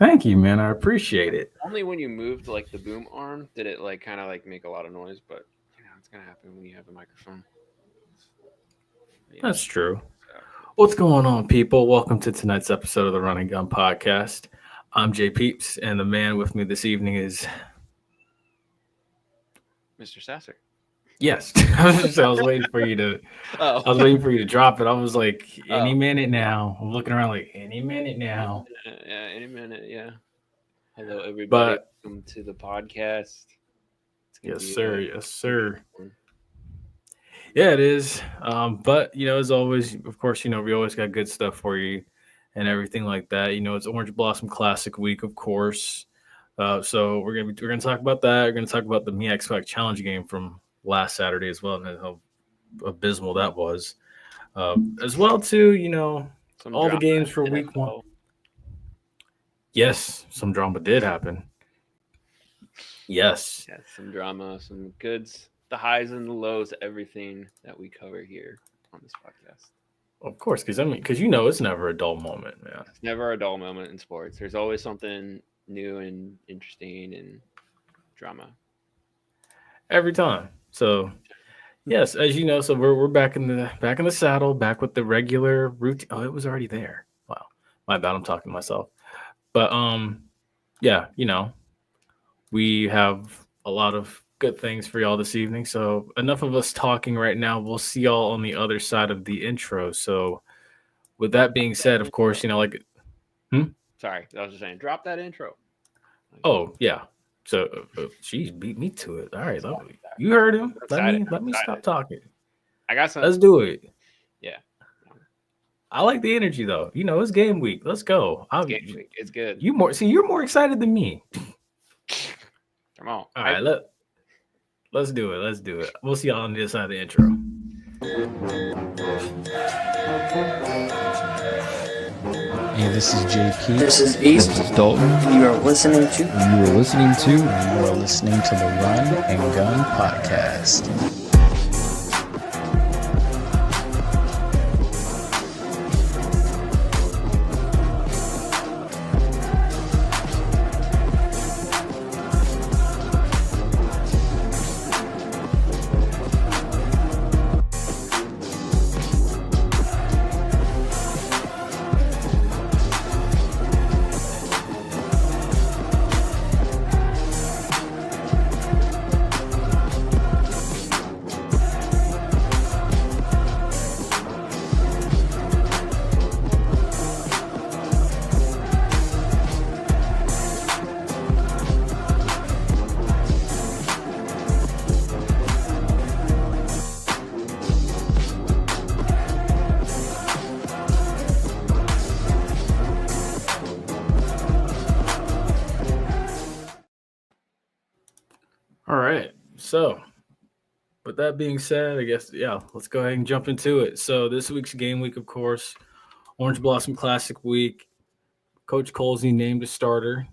Thank you, man. I appreciate it. Only when you moved like the boom arm did it like kind of like make a lot of noise, but it's gonna happen when you have a microphone. Yeah. That's true. So, What's going on, people? Welcome to tonight's episode of the Running Gun Podcast. I'm JPeeps, and the man with me this evening is Mr. Sasser. yes. I was waiting for you to. Oh. I was waiting for you to drop it. I was like, any Oh. minute now. I'm looking around like any minute now. Yeah, any minute. Yeah. Hello, everybody. But Welcome to the podcast. It's gonna yes, be sir. Yes, sir. one. Yeah, it is. But as always, of course, we always got good stuff for you and everything like that. It's Orange Blossom Classic Week, of course. So we're gonna talk about that. We're gonna talk about the MEAC SWAC Challenge game from last Saturday as well, and how abysmal that was. As well, too. Some All the drama games for in Week 1. NFL. Yes, some drama did happen. Yes, Yeah, some drama, some goods, the highs and the lows, everything that we cover here on this podcast. of course, because it's never a dull moment, man. It's never a dull moment in sports. There's always something new and interesting and drama. Every time. So yes, as you know, so we're back in the saddle, back with the regular routine. Oh, it was already there. Wow, my bad. I'm talking to myself. But yeah, we have a lot of good things for y'all this evening. So enough of us talking right now. We'll see y'all on the other side of the intro. So with that being said, of course, Sorry, I was just saying, drop that intro. oh yeah. So geez, beat me to it. All right, you heard him. Let me stop talking. I got some. Let's do it. Yeah, I like the energy though. It's game week. Let's go. game week. It's good. You're more excited than me. Come on. All right, let's do it. Let's do it. We'll see y'all on the other side of the intro. Hey, this is JP. This is East. This is Dalton. You are listening to. You are listening to. You are listening to the Run and Gun Podcast. All right. So, with that being said, I guess let's go ahead and jump into it. So this week's game week, of course, Orange Blossom Classic Week. Coach Colsey named a starter.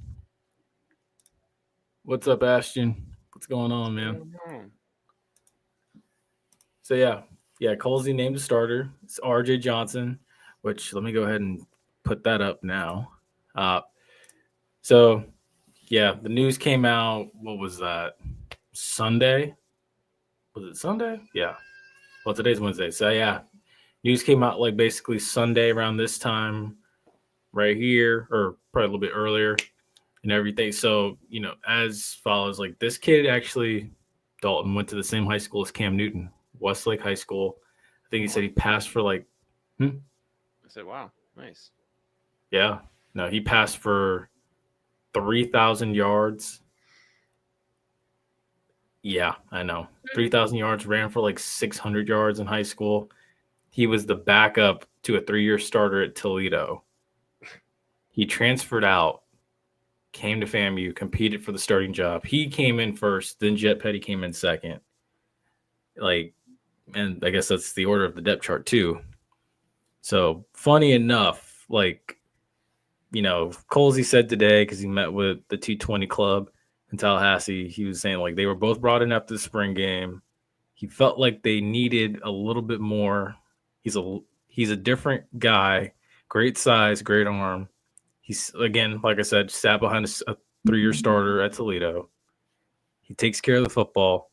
What's up, Ashton? What's going on, man? So yeah, Colsey named a starter. It's RJ Johnson, which let me go ahead and put that up now. So yeah, the news came out. What was that? Sunday? Was it Sunday? Yeah. Well, today's Wednesday. So yeah, news came out like basically Sunday around this time, right here, or probably a little bit earlier, and everything. So as follows: like this kid actually, Dalton went to the same high school as Cam Newton, Westlake High School. I think he said he passed for like. I said, "Wow, nice." Yeah. No, he passed for 3,000 yards. Yeah, I know. 3,000 yards, ran for like 600 yards in high school. He was the backup to a 3-year starter at Toledo. He transferred out, came to FAMU, competed for the starting job. He came in first, then Jet Petty came in second. And I guess that's the order of the depth chart too. So funny enough, Colsey said today, because he met with the 220 club in Tallahassee, he was saying they were both brought in after the spring game. He felt like they needed a little bit more. He's a different guy, great size, great arm. He's, again, like I said, sat behind a 3-year starter at Toledo. He takes care of the football,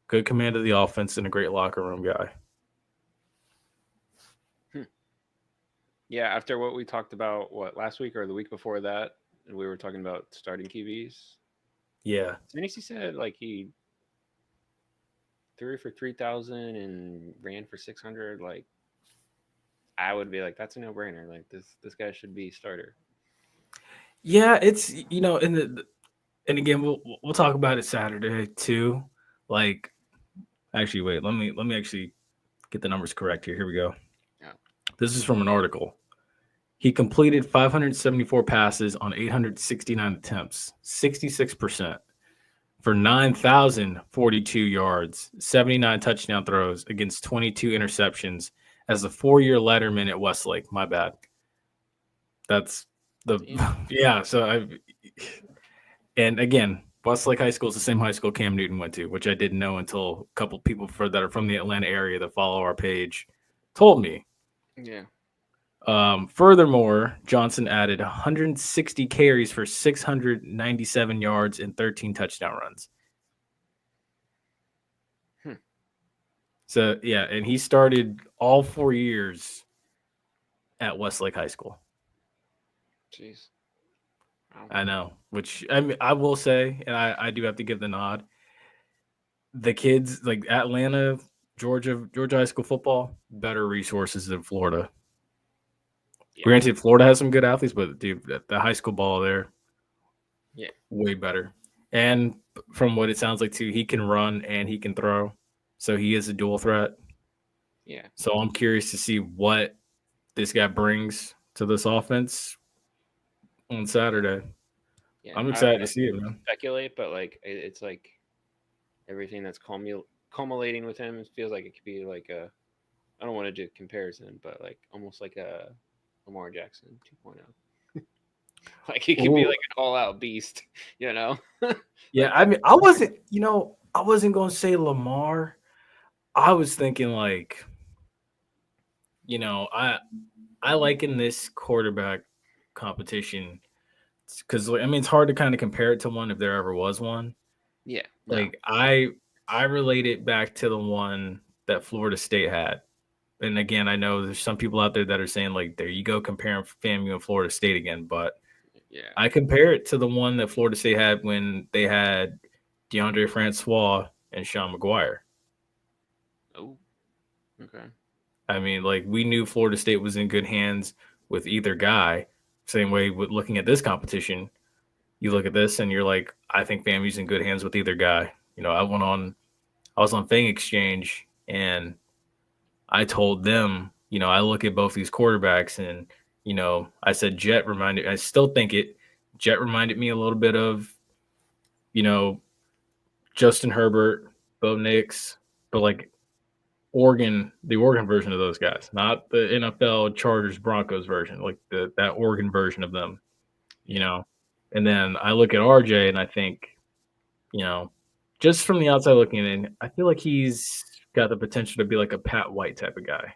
good command of the offense, and a great locker room guy. Yeah, after what we talked about, last week or the week before that, and we were talking about starting QBs. Yeah. He said like he threw for 3,000 and ran for 600. Like, I would be like, that's a no-brainer. Like this guy should be starter. Yeah, it's, and again, we'll talk about it Saturday too. Like, actually, wait, let me actually get the numbers correct here. Here we go. Yeah. This is from an article. He completed 574 passes on 869 attempts, 66%, for 9,042 yards, 79 touchdown throws against 22 interceptions as a 4-year letterman at Westlake. My bad. That's yeah. So and again, Westlake High School is the same high school Cam Newton went to, which I didn't know until a couple people that are from the Atlanta area that follow our page told me. Yeah. Furthermore, Johnson added 160 carries for 697 yards and 13 touchdown runs. So, yeah, and he started all 4 years at Westlake High School. Jeez. Wow. I know, which I will say, and I do have to give the nod. The kids, like Atlanta, Georgia high school football, better resources than Florida. Yeah. Granted, Florida has some good athletes, but dude, the high school ball there, yeah, way better. And from what it sounds like too, he can run and he can throw, so he is a dual threat. Yeah. So I'm curious to see what this guy brings to this offense on Saturday. Yeah, I'm excited to see it, man. Speculate, but like it's like everything that's culminating with him. It feels like it could be like a. I don't want to do comparison, but like almost like a Lamar Jackson 2.0. Like he could be like an all-out beast, you know. Yeah, I mean, I wasn't going to say Lamar. I was thinking like, I liken this quarterback competition because I mean it's hard to kind of compare it to one if there ever was one. Yeah, no. Like I relate it back to the one that Florida State had. And again, I know there's some people out there that are saying like, there you go, comparing FAMU and Florida State again. But yeah, I compare it to the one that Florida State had when they had DeAndre Francois and Sean McGuire. Oh, okay. I mean, like we knew Florida State was in good hands with either guy. Same way with looking at this competition, you look at this and you're like, I think FAMU's in good hands with either guy. I was on Fang Exchange and I told them, I look at both these quarterbacks and, I said I still think Jet reminded me a little bit of, Justin Herbert, Bo Nix, but like the Oregon version of those guys, not the NFL Chargers Broncos version, like that Oregon version of them, And then I look at RJ and I think, just from the outside looking in, I feel like he's got the potential to be like a Pat White type of guy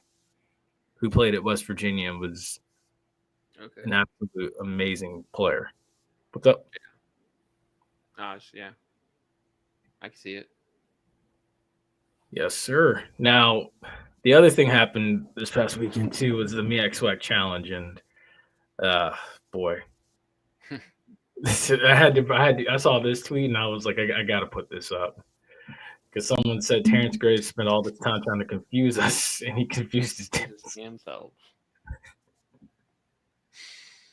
who played at West Virginia and was an absolute amazing player. What's up? Yeah. I can see it. Yes, sir. Now, the other thing happened this past weekend too was the MEAC SWAC challenge, and boy, I saw this tweet and I was like, I got to put this up because someone said Terrence Graves spent all this time trying to confuse us, and he confused himself.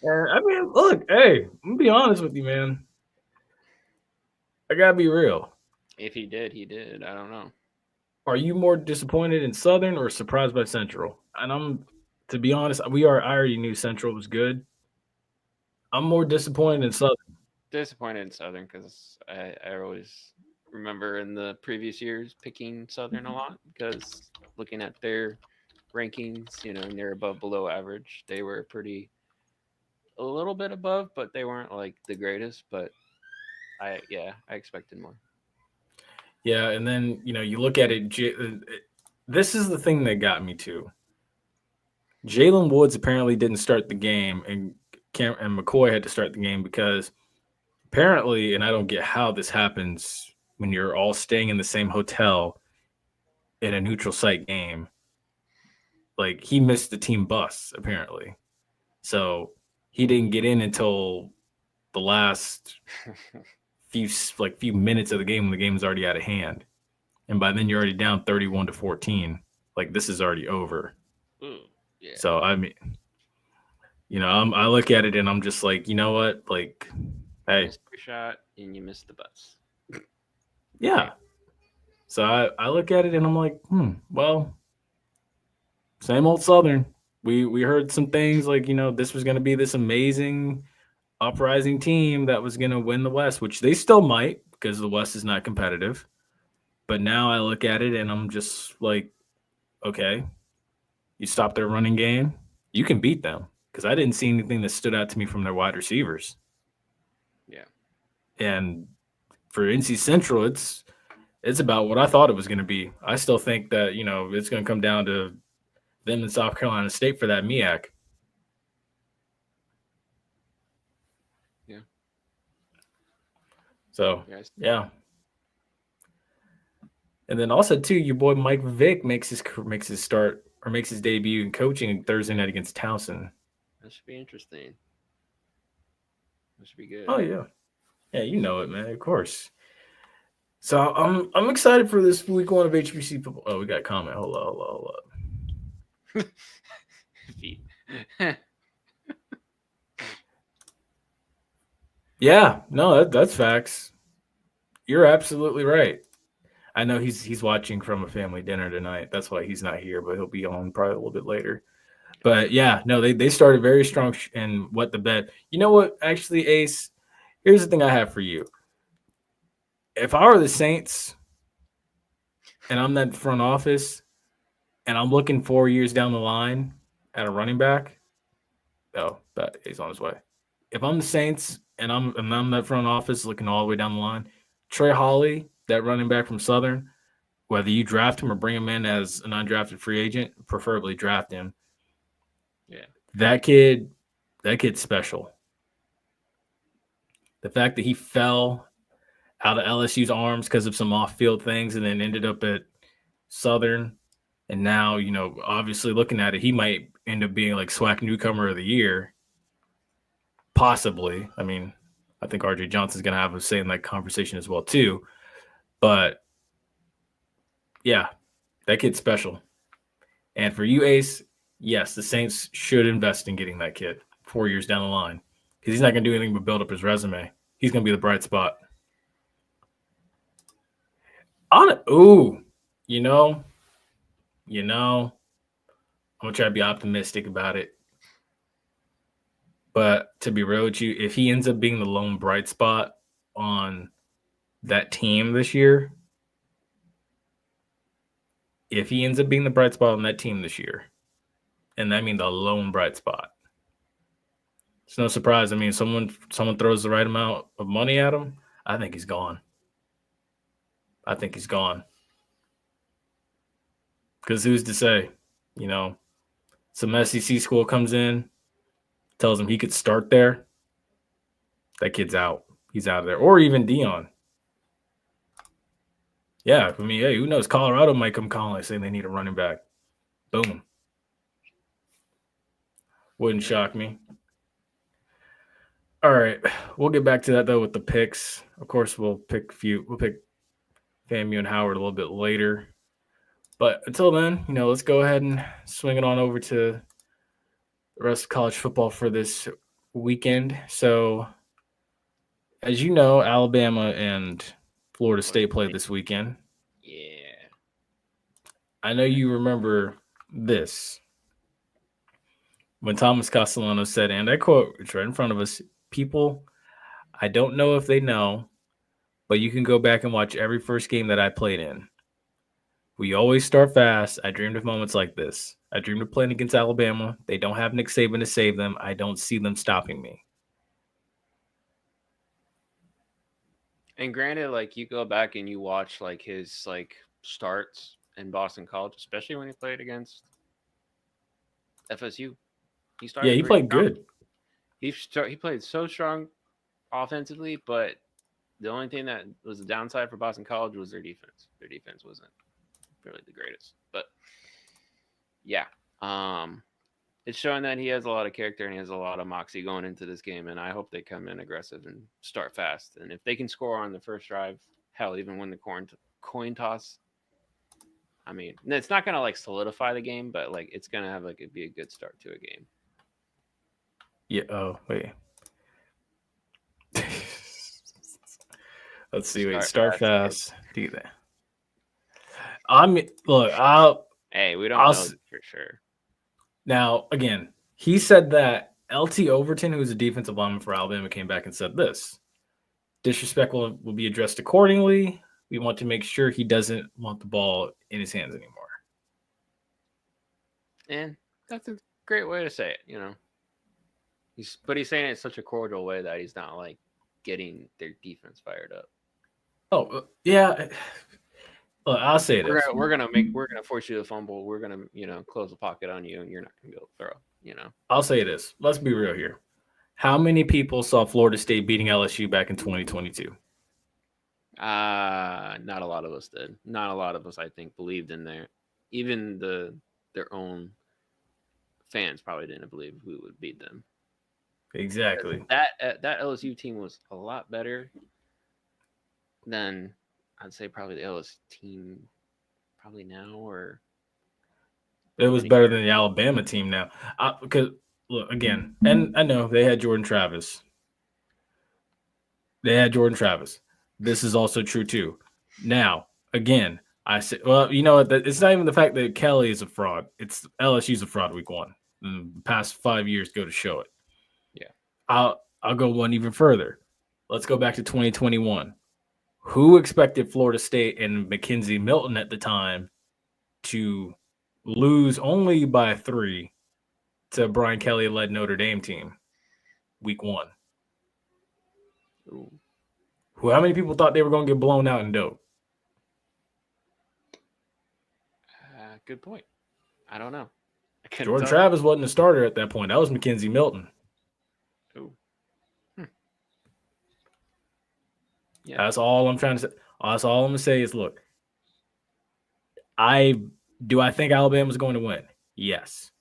I mean, look, hey, I'm gonna be honest with you, man. I gotta be real. If he did, he did. I don't know. Are you more disappointed in Southern or surprised by Central? And to be honest, I already knew Central was good. I'm more disappointed in Southern. Disappointed in Southern because I always remember in the previous years picking Southern a lot because looking at their rankings, they're below average. They were a little bit above, but they weren't like the greatest. But I expected more. Yeah, and then you look at it. This is the thing that got me too. Jalen Woods apparently didn't start the game, and and McCoy had to start the game because apparently, and I don't get how this happens when you're all staying in the same hotel in a neutral site game. Like he missed the team bus apparently, so he didn't get in until the last few minutes of the game when the game was already out of hand, and by then you're already down 31-14. Like this is already over. Ooh, yeah. So I mean, I look at it and I'm just like, you know what, like, hey, Missed your shot and you missed the bus. yeah. So I look at it and I'm like, well, same old Southern. We heard some things like, this was going to be this amazing uprising team that was going to win the West, which they still might because the West is not competitive. But now I look at it and I'm just like, okay, you stop their running game, you can beat them because I didn't see anything that stood out to me from their wide receivers. Yeah. And for NC Central, it's about what I thought it was going to be. I still think that, it's going to come down to them in South Carolina State for that MEAC. Yeah. So, Yes. yeah. And then also, too, your boy Mike Vick makes his debut in coaching Thursday night against Towson. That should be interesting. That should be good. Oh, yeah. Yeah, you know it, man. Of course. So I'm excited for this week 1 of HBC football. Oh, we got a comment. Hold up. Feet. Yeah, no, that's facts. You're absolutely right. I know he's watching from a family dinner tonight. That's why he's not here, but he'll be on probably a little bit later. But yeah, no, they started very strong in what the bet. You know what? Actually, Ace, here's the thing I have for you. If I were the Saints and I'm that front office and I'm looking 4 years down the line at a running back, that he's on his way. If I'm the Saints and I'm that front office looking all the way down the line, Trey Hawley, that running back from Southern, whether you draft him or bring him in as an undrafted free agent, preferably draft him. Yeah. That kid's special. The fact that he fell out of LSU's arms because of some off-field things and then ended up at Southern, and now, obviously looking at it, he might end up being like SWAC newcomer of the year. Possibly. I mean, I think RJ Johnson's going to have a say in that conversation as well, too. But, yeah, that kid's special. And for you, Ace, yes, the Saints should invest in getting that kid 4 years down the line because he's not going to do anything but build up his resume. He's going to be the bright spot. I'm going to try to be optimistic about it. But to be real with you, if he ends up being the lone bright spot on that team this year, and that means the lone bright spot, it's no surprise. I mean, someone throws the right amount of money at him, I think he's gone. Because who's to say, some SEC school comes in, tells him he could start there, that kid's out. He's out of there. Or even Dion. Yeah, I mean, hey, who knows? Colorado might come calling saying they need a running back. Boom. Wouldn't shock me. All right, we'll get back to that though with the picks. Of course, we'll pick FAMU and Howard a little bit later. But until then, let's go ahead and swing it on over to the rest of college football for this weekend. So, as you know, Alabama and Florida State played this weekend. Yeah. I know you remember this. When Thomas Castellano said, and I quote, it's right in front of us, "People, I don't know if they know, but you can go back and watch every first game that I played in. We always start fast. I dreamed of moments like this. I dreamed of playing against Alabama. They don't have Nick Saban to save them. I don't see them stopping me." And granted, you go back and you watch his starts in Boston College, especially when he played against FSU. He started. Yeah, he played strong. good. He played so strong offensively, but the only thing that was the downside for Boston College was their defense. Their defense wasn't really the greatest, but yeah, it's showing that he has a lot of character and he has a lot of moxie going into this game, and I hope they come in aggressive and start fast. And if they can score on the first drive, hell, even win the coin toss. I mean, it's not gonna like solidify the game, but like it's gonna have like it'd be a good start to a game. Yeah. Oh wait. Let's see. Wait. Start fast. Do that. Hey, we don't know for sure. Now, again, he said that LT Overton, who's a defensive lineman for Alabama, came back and said this: disrespect will be addressed accordingly. We want to make sure he doesn't want the ball in his hands anymore. And that's a great way to say it, you know. He's saying it in such a cordial way that he's not like getting their defense fired up. Oh yeah. Well, I'll say this: we're gonna force you to fumble. We're gonna close the pocket on you, and you're not gonna be able to throw. You know. I'll say this: let's be real here. How many people saw Florida State beating LSU back in 2022? Not a lot of us did. Not a lot of us, I think, believed in there. Even their own fans probably didn't believe we would beat them. Exactly. That LSU team was a lot better than I'd say probably the LSU team probably now, or it was better than the Alabama team now. Because look again, and I know they had Jordan Travis. This is also true too. Now, again, I say, well, you know what? It's not even the fact that Kelly is a fraud. It's LSU's a fraud week one. The past 5 years go to show it. Yeah. I'll go one even further. Let's go back to 2021. Who expected Florida State and Mackenzie Milton at the time to lose only by 3 to Brian Kelly-led Notre Dame team week one? Ooh. How many people thought they were going to get blown out in dope? Good point. I don't know. Jordan Travis wasn't a starter at that point. That was Mackenzie Milton. Ooh. Yeah. That's all I'm trying to say. That's all I'm going to say is, look, do I think Alabama's going to win? Yes.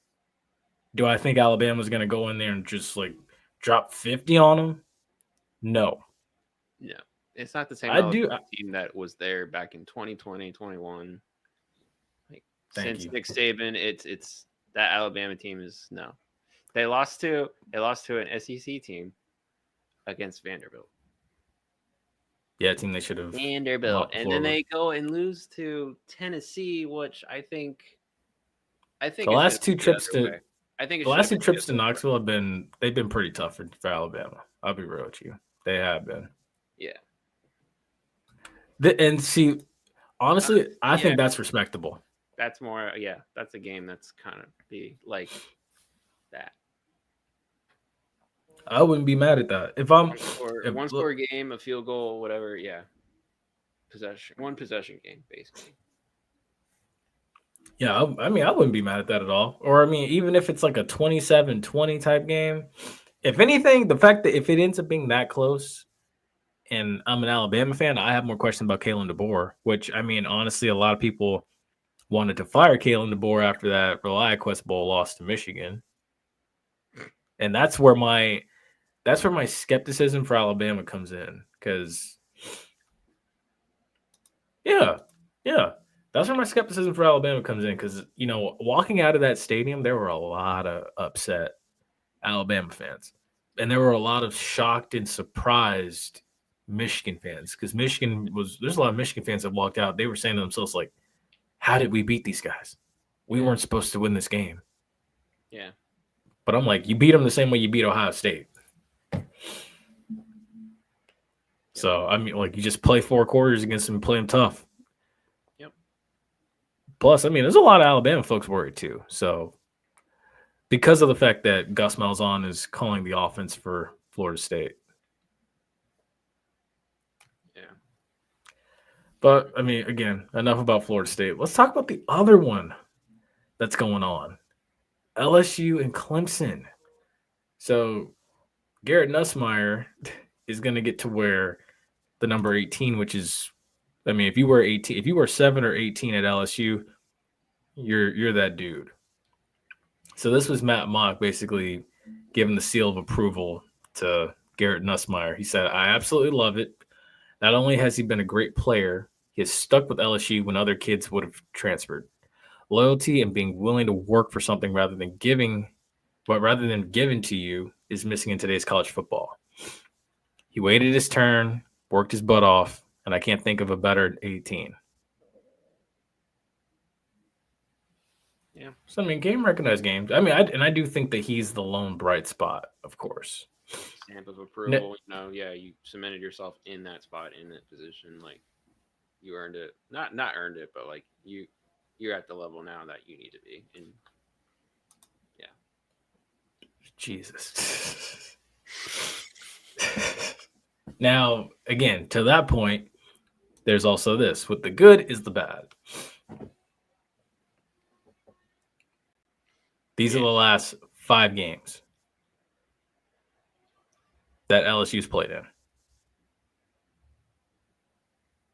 Do I think Alabama's going to go in there and just like drop 50 on them? No. No. It's not the same team that was there back in 2020, 21. Like since Nick Saban, it's that Alabama team is no. They lost to an SEC team against Vanderbilt. Yeah, team they should have. Vanderbilt, and then they go and lose to Tennessee, which I think the last two trips to Knoxville they've been pretty tough for Alabama. I'll be real with you, they have been. Yeah. And see, honestly, I think that's respectable. That's more, that's a game that's kind of be like that. I wouldn't be mad at that. If I'm one score game, a field goal, whatever, one possession game, basically. Yeah, I mean, I wouldn't be mad at that at all. Or, I mean, even if it's like a 27-20 type game, if anything, the fact that if it ends up being that close, and I'm an Alabama fan, I have more questions about Kalen DeBoer, which, I mean, honestly, a lot of people wanted to fire Kalen DeBoer after that ReliaQuest Bowl loss to Michigan. And that's where my skepticism for Alabama comes in. Because, that's where my skepticism for Alabama comes in. Because, walking out of that stadium, there were a lot of upset Alabama fans. And there were a lot of shocked and surprised Michigan fans, because there's a lot of Michigan fans that walked out. They were saying to themselves, like, how did we beat these guys? We weren't supposed to win this game. Yeah. But I'm like, you beat them the same way you beat Ohio State. So, I mean, like, you just play 4 quarters against them and play them tough. Yep. Plus, I mean, there's a lot of Alabama folks worried too. So, because of the fact that Gus Malzahn is calling the offense for Florida State. But, I mean, again, enough about Florida State. Let's talk about the other one that's going on. LSU and Clemson. So, Garrett Nussmeier is going to get to wear the number 18, which is, I mean, if you were 18, if you were 7 or 18 at LSU, you're that dude. So this was Matt Mock basically giving the seal of approval to Garrett Nussmeier. He said, "I absolutely love it. Not only has he been a great player, he has stuck with LSU when other kids would have transferred. Loyalty and being willing to work for something rather than given to you is missing in today's college football. He waited his turn, worked his butt off, and I can't think of a better 18." Yeah. So, I mean, game recognized games. I mean, I do think that he's the lone bright spot, of course. Stamp of approval. Yeah, you cemented yourself in that spot, in that position. Like, you earned it. Not earned it, but like you're at the level now that you need to be. And yeah. Jesus. Now, again, to that point, there's also this. With the good is the bad. These are the last 5 games that LSU's played in.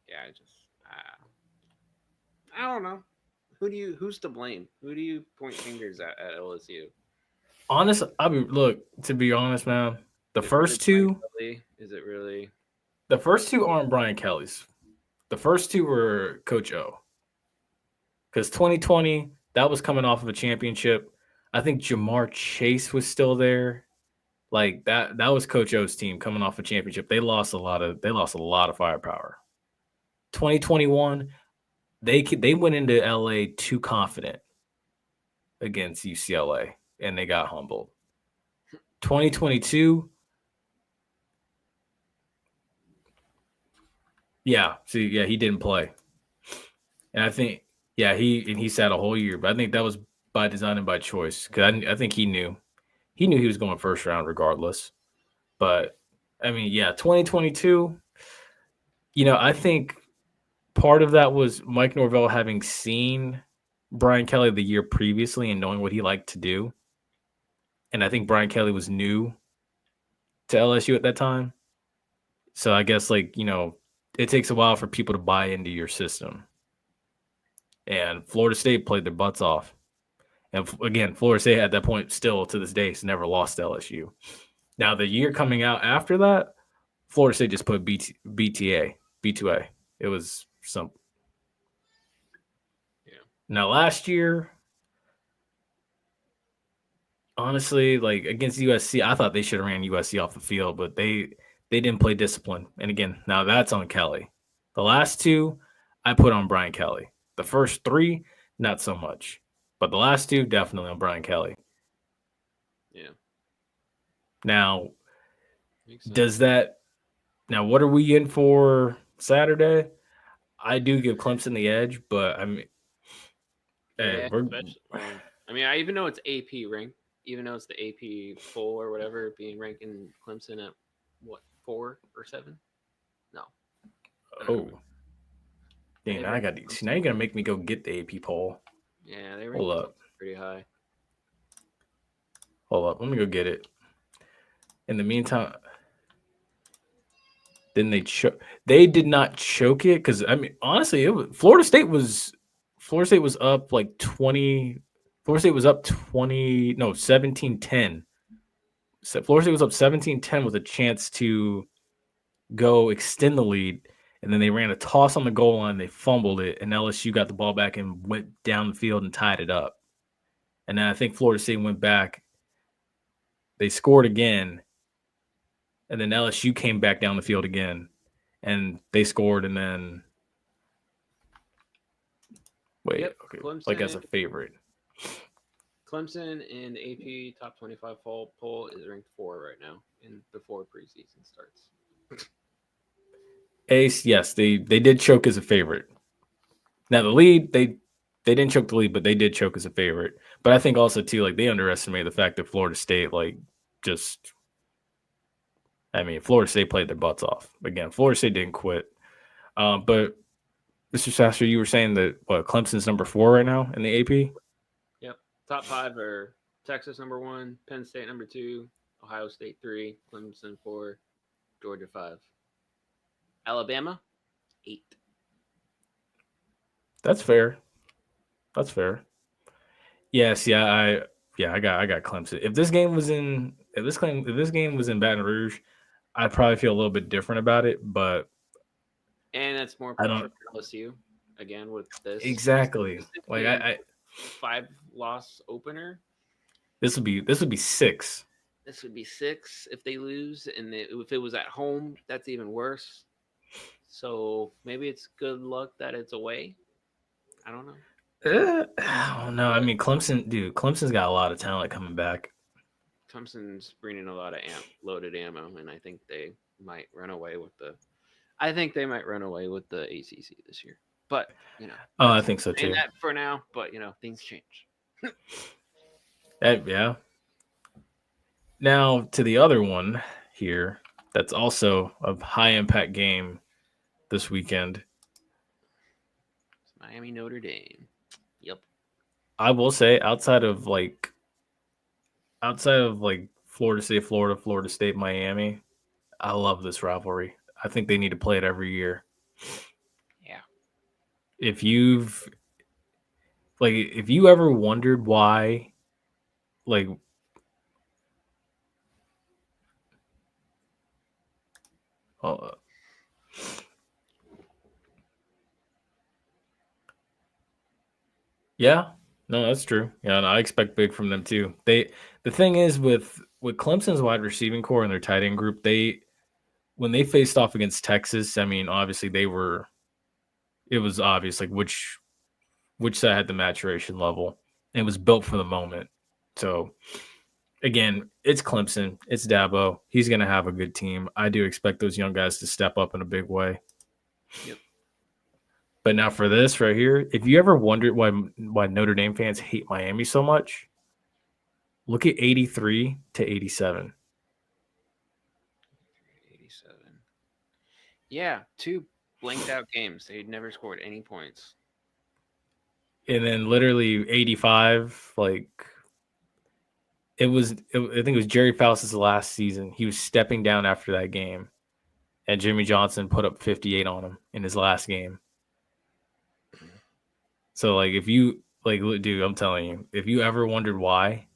Yeah, I don't know. Who's to blame? Who do you point fingers at LSU? To be honest, man, the first two aren't Brian Kelly's. The first 2 were Coach O. Because 2020, that was coming off of a championship. I think Jamar Chase was still there. Like that was Coach O's team coming off a championship. They lost a lot of firepower. 2021, they went into LA too confident against UCLA and they got humbled. 2022, he didn't play. And I think he sat a whole year, but I think that was by design and by choice, because I think he knew he was going first round regardless. But I mean, 2022, I think part of that was Mike Norvell having seen Brian Kelly the year previously and knowing what he liked to do. And I think Brian Kelly was new to LSU at that time. So I guess it takes a while for people to buy into your system. And Florida State played their butts off. And again, Florida State at that point still to this day has never lost to LSU. Now, the year coming out after that, Florida State just put B2A. It was simple. Yeah. Now, last year, honestly, against USC, I thought they should have ran USC off the field, but they didn't play discipline. And again, now that's on Kelly. The last 2, I put on Brian Kelly. The first 3, not so much. But the last 2, definitely on Brian Kelly. Yeah. Now, what are we in for Saturday? I do give Clemson the edge, but I mean, I even know it's AP ranked, even though it's the AP poll or whatever, being ranking Clemson at what, 4 or 7? No. Oh. Dang, now you're gonna make me go get the AP poll. Yeah, they ranked pretty high. Hold up, let me go get it. In the meantime, then they did not choke it, because I mean, honestly, Florida State was up like 20. Florida State was up 17-10. So Florida State was up 17-10 with a chance to go extend the lead. And then they ran a toss on the goal line. They fumbled it, and LSU got the ball back and went down the field and tied it up. And then I think Florida State went back. They scored again, and then LSU came back down the field again, and they scored. And then okay, as a favorite, Clemson in the AP top 25 poll is ranked 4 right now, and before preseason starts. Ace, yes, they did choke as a favorite. Now the lead, they didn't choke the lead, but they did choke as a favorite. But I think also too, they underestimated the fact that Florida State, Florida State played their butts off. Again, Florida State didn't quit. But Mr. Sassor, you were saying that Clemson's number 4 right now in the AP? Yep. Top 5 are Texas number 1, Penn State number 2, Ohio State 3, Clemson 4, Georgia 5. Alabama 8. That's fair. That's fair. Yes, I got Clemson. If this game was in Baton Rouge, I'd probably feel a little bit different about it, but And that's more I pressure don't for LSU again with this. exactly. This Like being I 5-loss opener. this would be 6. This would be 6 if they lose, and if it was at home, that's even worse. So maybe it's good luck that it's away. I don't know. I don't know. I mean, Clemson's got a lot of talent coming back. Thompson's bringing a lot of loaded ammo, and I think they might run away with the. I think they might run away with the ACC this year. But Oh, I think so saying too. that for now. But things change. Yeah. Now to the other one here. That's also a high impact game this weekend. It's Miami Notre Dame. Yep. I will say outside of Florida State, Miami, I love this rivalry. I think they need to play it every year. Yeah. If you ever wondered why, like, uh, yeah, no, that's true. Yeah, and I expect big from them too. The thing is with Clemson's wide receiving core and their tight end group, when they faced off against Texas, I mean, obviously it was obvious like which side had the maturation level. It was built for the moment. So again, it's Clemson, it's Dabo. He's going to have a good team. I do expect those young guys to step up in a big way. Yep. But now for this right here, if you ever wondered why Notre Dame fans hate Miami so much, look at 83 to 87. 87. Yeah, 2 blanked out games. They'd never scored any points. And then literally 85, like I think it was Jerry Faust's last season. He was stepping down after that game, and Jimmy Johnson put up 58 on him in his last game. So, like, if you dude, I'm telling you, if you ever wondered why,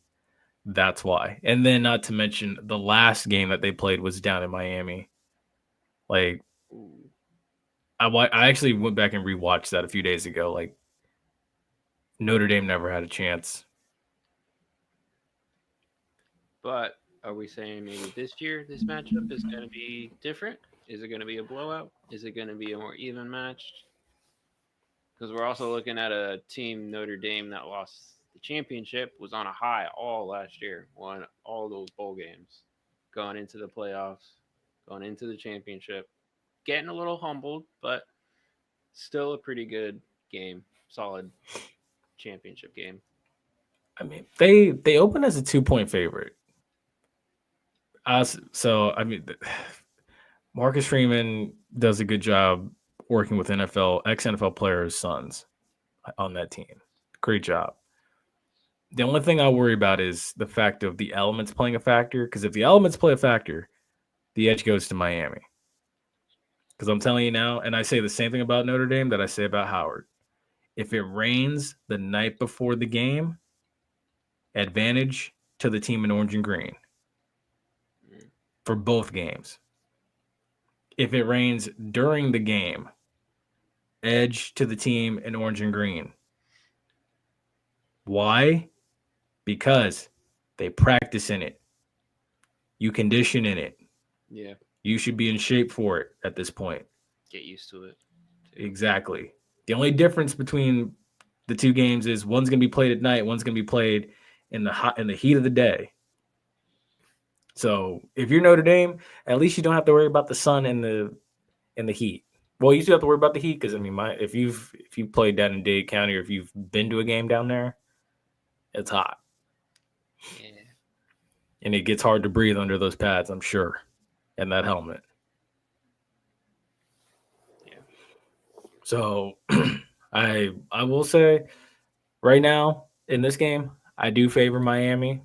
that's why. And then, not to mention, the last game that they played was down in Miami. Like, I actually went back and rewatched that a few days ago. Like, Notre Dame never had a chance. But are we saying maybe this year this matchup is going to be different? Is it going to be a blowout? Is it going to be a more even match? Because we're also looking at a team, Notre Dame, that lost the championship, was on a high all last year, won all those bowl games, going into the playoffs, going into the championship, getting a little humbled, but still a pretty good game, solid championship game. I mean, they open as a 2-point favorite. So I mean, Marcus Freeman does a good job working with ex-NFL players' sons on that team. Great job. The only thing I worry about is the fact of the elements playing a factor. Because if the elements play a factor, the edge goes to Miami. Because I'm telling you now, and I say the same thing about Notre Dame that I say about Howard. If it rains the night before the game, advantage to the team in orange and green for both games. If it rains during the game, edge to the team in orange and green. Why? Because they practice in it. You condition in it. Yeah. You should be in shape for it at this point. Get used to it. Exactly. The only difference between the two games is one's going to be played at night, one's going to be played in the heat of the day. So if you're Notre Dame, at least you don't have to worry about the sun and the heat. Well, you still have to worry about the heat because I mean, if you've played down in Dade County or if you've been to a game down there, it's hot. Yeah. And it gets hard to breathe under those pads, I'm sure, and that helmet. Yeah. So I will say right now in this game, I do favor Miami.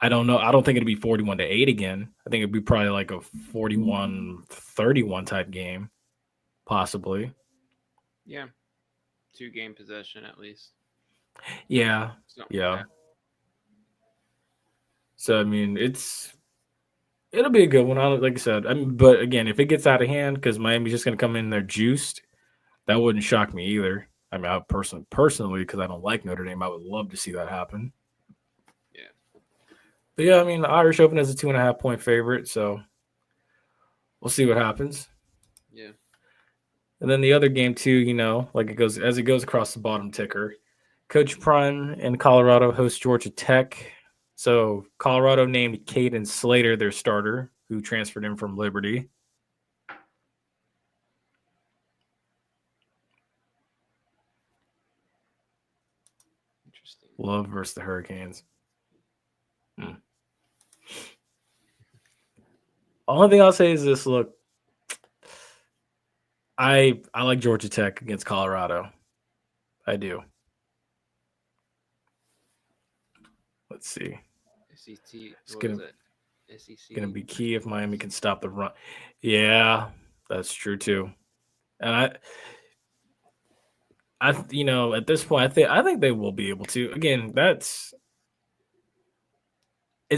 I don't know. I don't think it'd be 41-8 again. I think it'd be probably like a 41-31 type game, possibly. Yeah, 2-game possession at least. Yeah, Something yeah. like that. So I mean, it'll be a good one. Like I said, but again, if it gets out of hand because Miami's just going to come in there juiced, that wouldn't shock me either. I mean, I personally, because I don't like Notre Dame, I would love to see that happen. Yeah. But yeah, I mean, the Irish Open is a 2.5-point favorite, so we'll see what happens. Yeah. And then the other game too, like it goes across the bottom ticker. Coach Prime in Colorado hosts Georgia Tech. So Colorado named Caden Slater their starter, who transferred in from Liberty. Interesting. Love versus the Hurricanes. Only thing I'll say is this: look, I like Georgia Tech against Colorado. I do. Let's see. SEC. It's What is it? SEC. Gonna be key if Miami can stop the run. Yeah, that's true too. And I at this point, I think they will be able to. Again, it's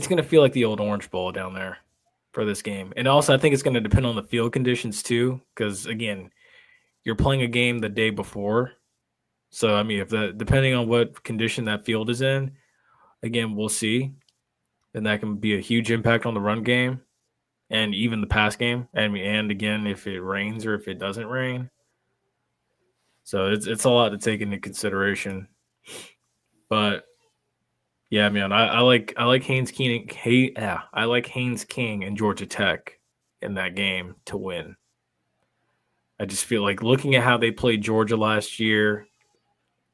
gonna feel like the old Orange Bowl down there for this game, and also I think it's gonna depend on the field conditions too, because again, you're playing a game the day before. So I mean, depending on what condition that field is in, again, we'll see. And that can be a huge impact on the run game and even the pass game. And again, if it rains or if it doesn't rain. So it's a lot to take into consideration. But yeah, man, I like Haynes King. I like Haynes King and Georgia Tech in that game to win. I just feel like looking at how they played Georgia last year,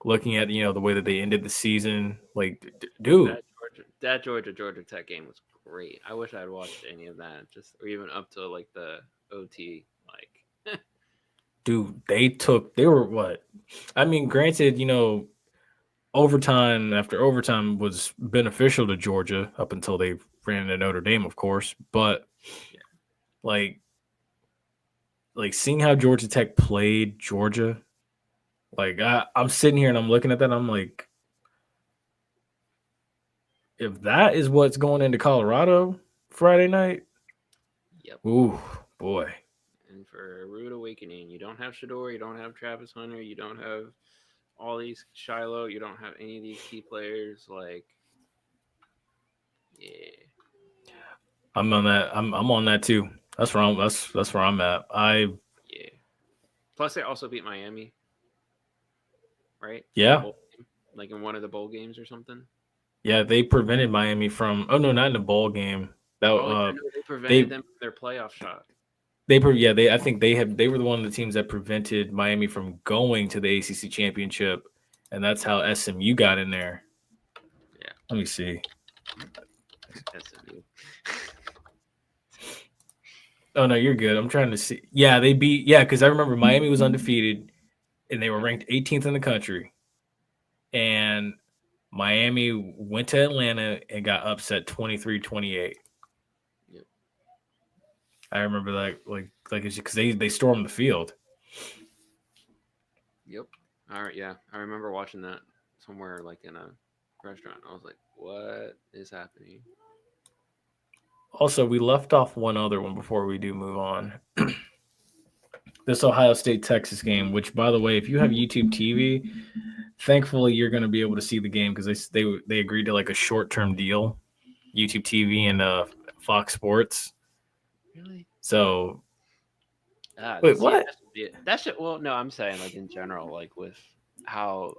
looking at the way that they ended the season, like dude, That Georgia Tech game was great. I wish I'd watched any of that, or even up to like the OT. Like, dude, they were what? I mean, granted, overtime after overtime was beneficial to Georgia up until they ran into Notre Dame, of course. But yeah. like seeing how Georgia Tech played Georgia, like I'm sitting here and I'm looking at that, and I'm like, if that is what's going into Colorado Friday night, Yep. Ooh, boy. And for a rude awakening, you don't have Shador, you don't have Travis Hunter, you don't have all these Shiloh, you don't have any of these key players. Like, yeah. I'm on that. I'm on that too. That's where I'm at. Yeah. Plus, they also beat Miami, right? Yeah. Like in one of the bowl games or something. Yeah, they prevented Miami from. Oh no, not in the bowl game. They prevented them from their playoff shot. I think they were one of the teams that prevented Miami from going to the ACC championship, and that's how SMU got in there. Yeah. Let me see. SMU. Oh no, you're good. I'm trying to see. Yeah, they beat. Yeah, because I remember Miami was undefeated, and they were ranked 18th in the country, and Miami went to Atlanta and got upset 23-28. Yep. I remember that, like it's because they stormed the field. Yep. All right. Yeah, I remember watching that somewhere, like in a restaurant. I was like, "What is happening?" Also, we left off one other one before we do move on. This Ohio State-Texas game, which, by the way, if you have YouTube TV, thankfully you're going to be able to see the game because they agreed to like a short-term deal, YouTube TV and Fox Sports. Really? So, wait, what? That should. Well, no, I'm saying like in general, like with how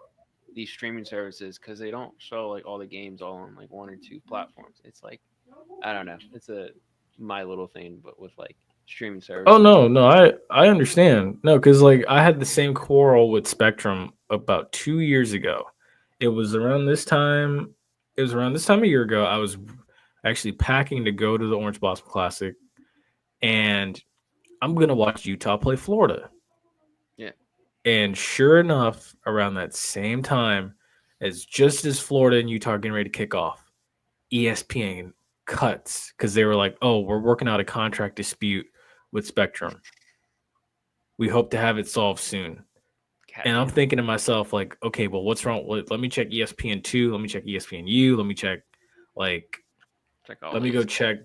these streaming services, because they don't show like all the games all on like one or two platforms. It's like, I don't know. It's my little thing, but with like streaming services. Oh no, I understand. No, because like I had the same quarrel with Spectrum about 2 years ago. It was around this time. It was around this time a year ago. I was actually packing to go to the Orange Blossom Classic, and I'm gonna watch Utah play Florida. Yeah. And sure enough, around that same time, as Florida and Utah are getting ready to kick off, ESPN cuts because they were like, "Oh, we're working out a contract dispute with Spectrum. We hope to have it solved soon." And I'm thinking to myself, like, okay, well, what's wrong? Let me check ESPN2. Let me check ESPNU. Let me check, like, check all let me go these. check.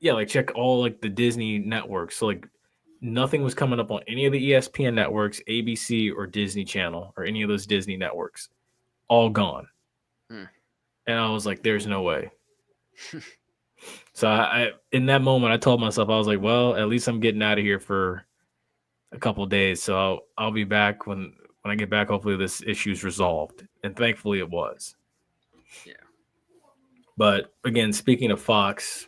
Yeah, like check all like the Disney networks. So like nothing was coming up on any of the ESPN networks, ABC or Disney Channel or any of those Disney networks. All gone. Hmm. And I was like, there's no way. So I in that moment I told myself, I was like, well, at least I'm getting out of here for a couple of days. So I'll be back when I get back. Hopefully this issue's resolved. And thankfully it was. Yeah. But again, speaking of Fox,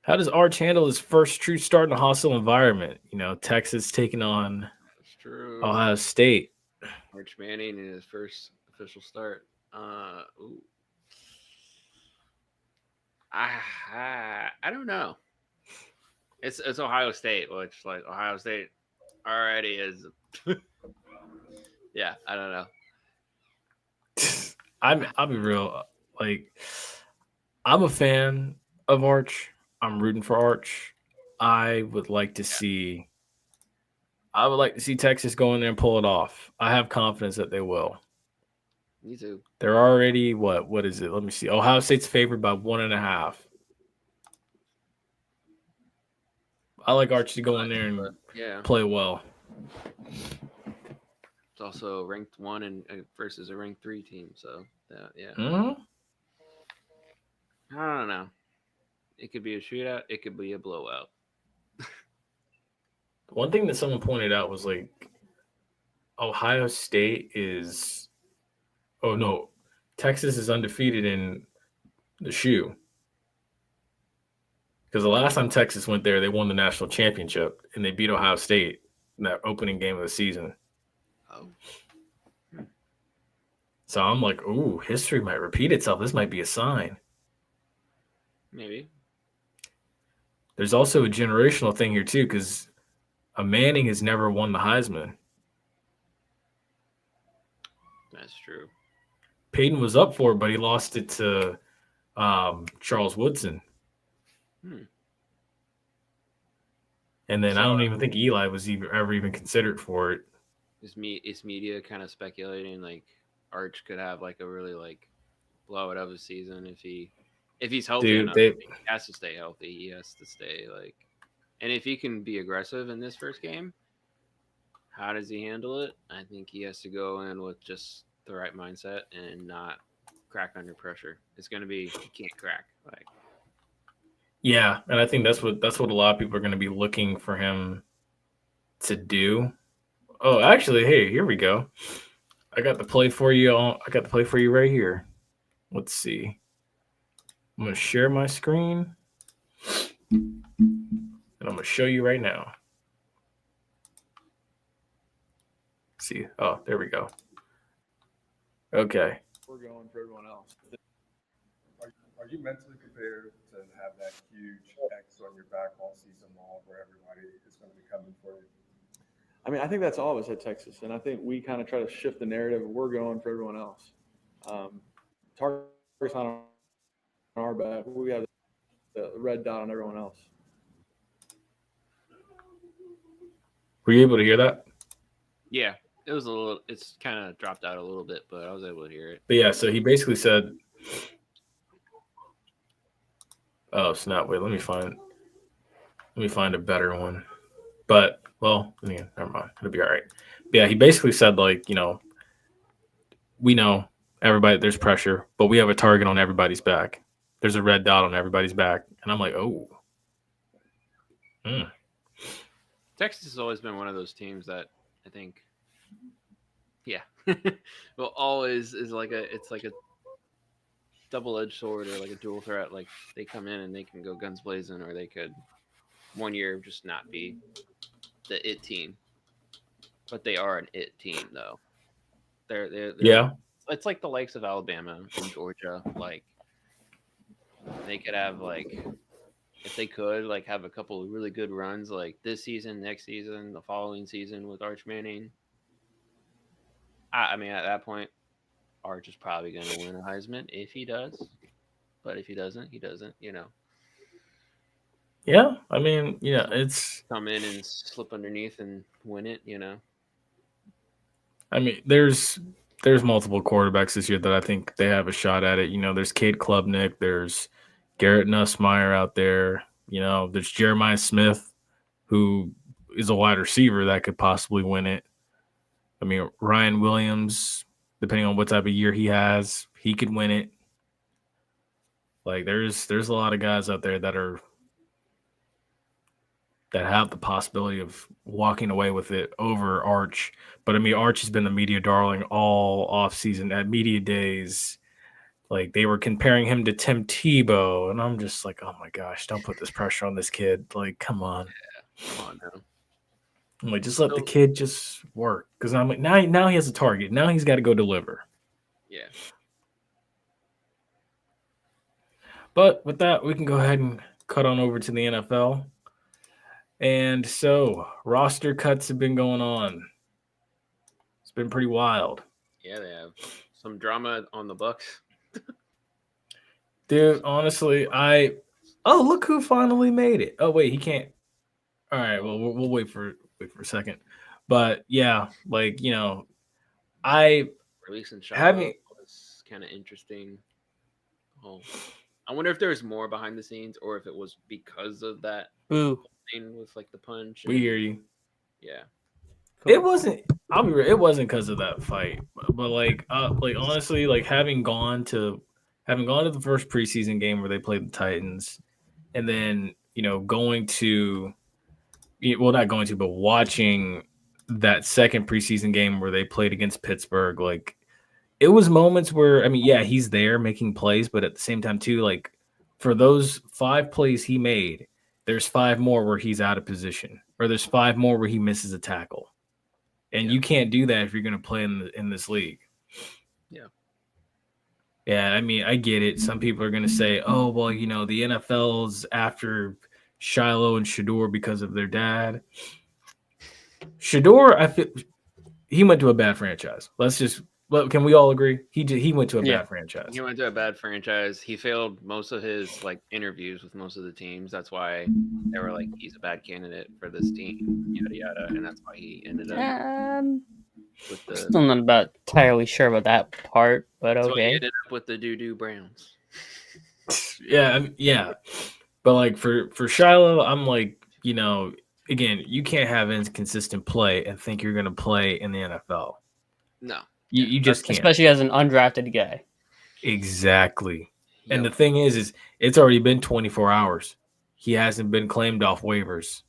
how does Arch handle his first true start in a hostile environment? You know, Texas taking on That's true. Ohio State. Arch Manning in his first official start. Ooh. I don't know. It's Ohio State, which like Ohio State already is. Yeah, I don't know. I'll be real. Like, I'm a fan of Arch. I'm rooting for Arch. I would like to see. I would like to see Texas go in there and pull it off. I have confidence that they will. Me too. They're already what? What is it? Let me see. Ohio State's favored by 1.5. I like Arch to go in there and Yeah, play well. it's also ranked 1 and versus a ranked 3 team. So yeah, Mm-hmm. I don't know. It could be a shootout. It could be a blowout. One thing that someone pointed out was like Ohio State is. Oh no, Texas is undefeated in the shoe. Because the last time Texas went there, they won the national championship and they beat Ohio State in that opening game of the season. Oh, So I'm like, ooh, history might repeat itself. This might be a sign. maybe. There's also a generational thing here too, because a Manning has never won the Heisman. That's true. Peyton was up for it, but he lost it to Charles Woodson. Hmm. And then I So don't even think Eli was ever even considered for it. is media kind of speculating like Arch could have like a really like blowout of a season if he's healthy Dude, enough. they He has to stay healthy. He has to stay like, and if he can be aggressive in this first game, how does he handle it? I think he has to go in with just the right mindset and not crack under pressure. It's gonna be he can't crack. Like yeah, and I think that's what a lot of people are going to be looking for him to do. Oh, actually, hey, here we go. I got the play for you. I got the play for you right here. Let's see. I'm going to share my screen, and I'm going to show you right now. See, oh, there we go. Okay. We're going for everyone else. Are you mentally prepared to have that huge X on your back all season long where everybody is going to be coming for you? I mean, I think that's all of us at Texas, and I think we kind of try to shift the narrative. We're going for everyone else. Target's not on our back. We have the red dot on everyone else. Were you able to hear that? yeah, it was a little. It's kind of dropped out a little bit, but I was able to hear it. But yeah, so he basically said, oh, snap. Wait, let me find a better one. But, well, yeah, never mind. It'll be all right. But yeah, he basically said, like, you know, we know everybody, there's pressure, but we have a target on everybody's back. There's a red dot on everybody's back. And I'm like, oh. Texas has always been one of those teams that I think, yeah, well, always is like it's like a double-edged sword or like a dual threat. Like they come in and they can go guns blazing, or they could one year just not be the it team, but they are an it team though. They're Yeah. It's like the likes of Alabama and Georgia. Like they could have like if they could like have a couple of really good runs like this season, next season, the following season with Arch Manning. I mean, at that point, Arch is probably going to win a Heisman if he does. But if he doesn't, he doesn't. Yeah, I mean, yeah, it's. Come in and slip underneath and win it. I mean, there's multiple quarterbacks this year that I think they have a shot at it. There's Cade Klubnik, there's Garrett Nussmeier out there. There's Jeremiah Smith, who is a wide receiver that could possibly win it. I mean, Ryan Williams, depending on what type of year he has, he could win it. Like there's a lot of guys out there that have the possibility of walking away with it over Arch. But I mean, Arch has been the media darling all offseason at media days. Like they were comparing him to Tim Tebow, and I'm just like, oh my gosh, don't put this pressure on this kid. Like, come on. Come on now. I'm like, just let the kid just work. Because I'm like, now he has a target. Now he's got to go deliver. Yeah. But with that, we can go ahead and cut on over to the NFL. And so roster cuts have been going on. It's been pretty wild. Yeah, they have some drama on the Bucks. Dude, honestly, look who finally made it. Oh wait, he can't. All right, well we'll wait for a second. But yeah, like I Releasing Shaw having was kind of interesting. Oh, I wonder if there's more behind the scenes, or if it was because of that Boo. thing with like the punch. we hear you. Yeah. It wasn't. I'll be real. It wasn't because of that fight, but like honestly, like having gone to the first preseason game where they played the Titans, and then going to, well, not going to, but watching that second preseason game where they played against Pittsburgh, like it was moments where, I mean, yeah, he's there making plays, but at the same time too, like for those 5 plays he made, there's 5 more where he's out of position, or there's 5 more where he misses a tackle. And you can't do that if you're going to play in this league. Yeah. Yeah, I mean, I get it. Some people are going to say, oh, well, the NFL's after Shiloh and Shador because of their dad. Shador, I feel he went to a bad franchise. Can we all agree? He went to a bad franchise. He went to a bad franchise. He failed most of his interviews with most of the teams. That's why they were like, he's a bad candidate for this team, yada yada, and that's why he ended up with the. Still not entirely sure about that part, but So he okay. ended up with the doo-doo Browns. Yeah. But like for Shiloh, I'm like, again, you can't have inconsistent play and think you're going to play in the NFL. No. You just can't. Especially as an undrafted guy. Exactly. Yep. And the thing is it's already been 24 hours. He hasn't been claimed off waivers.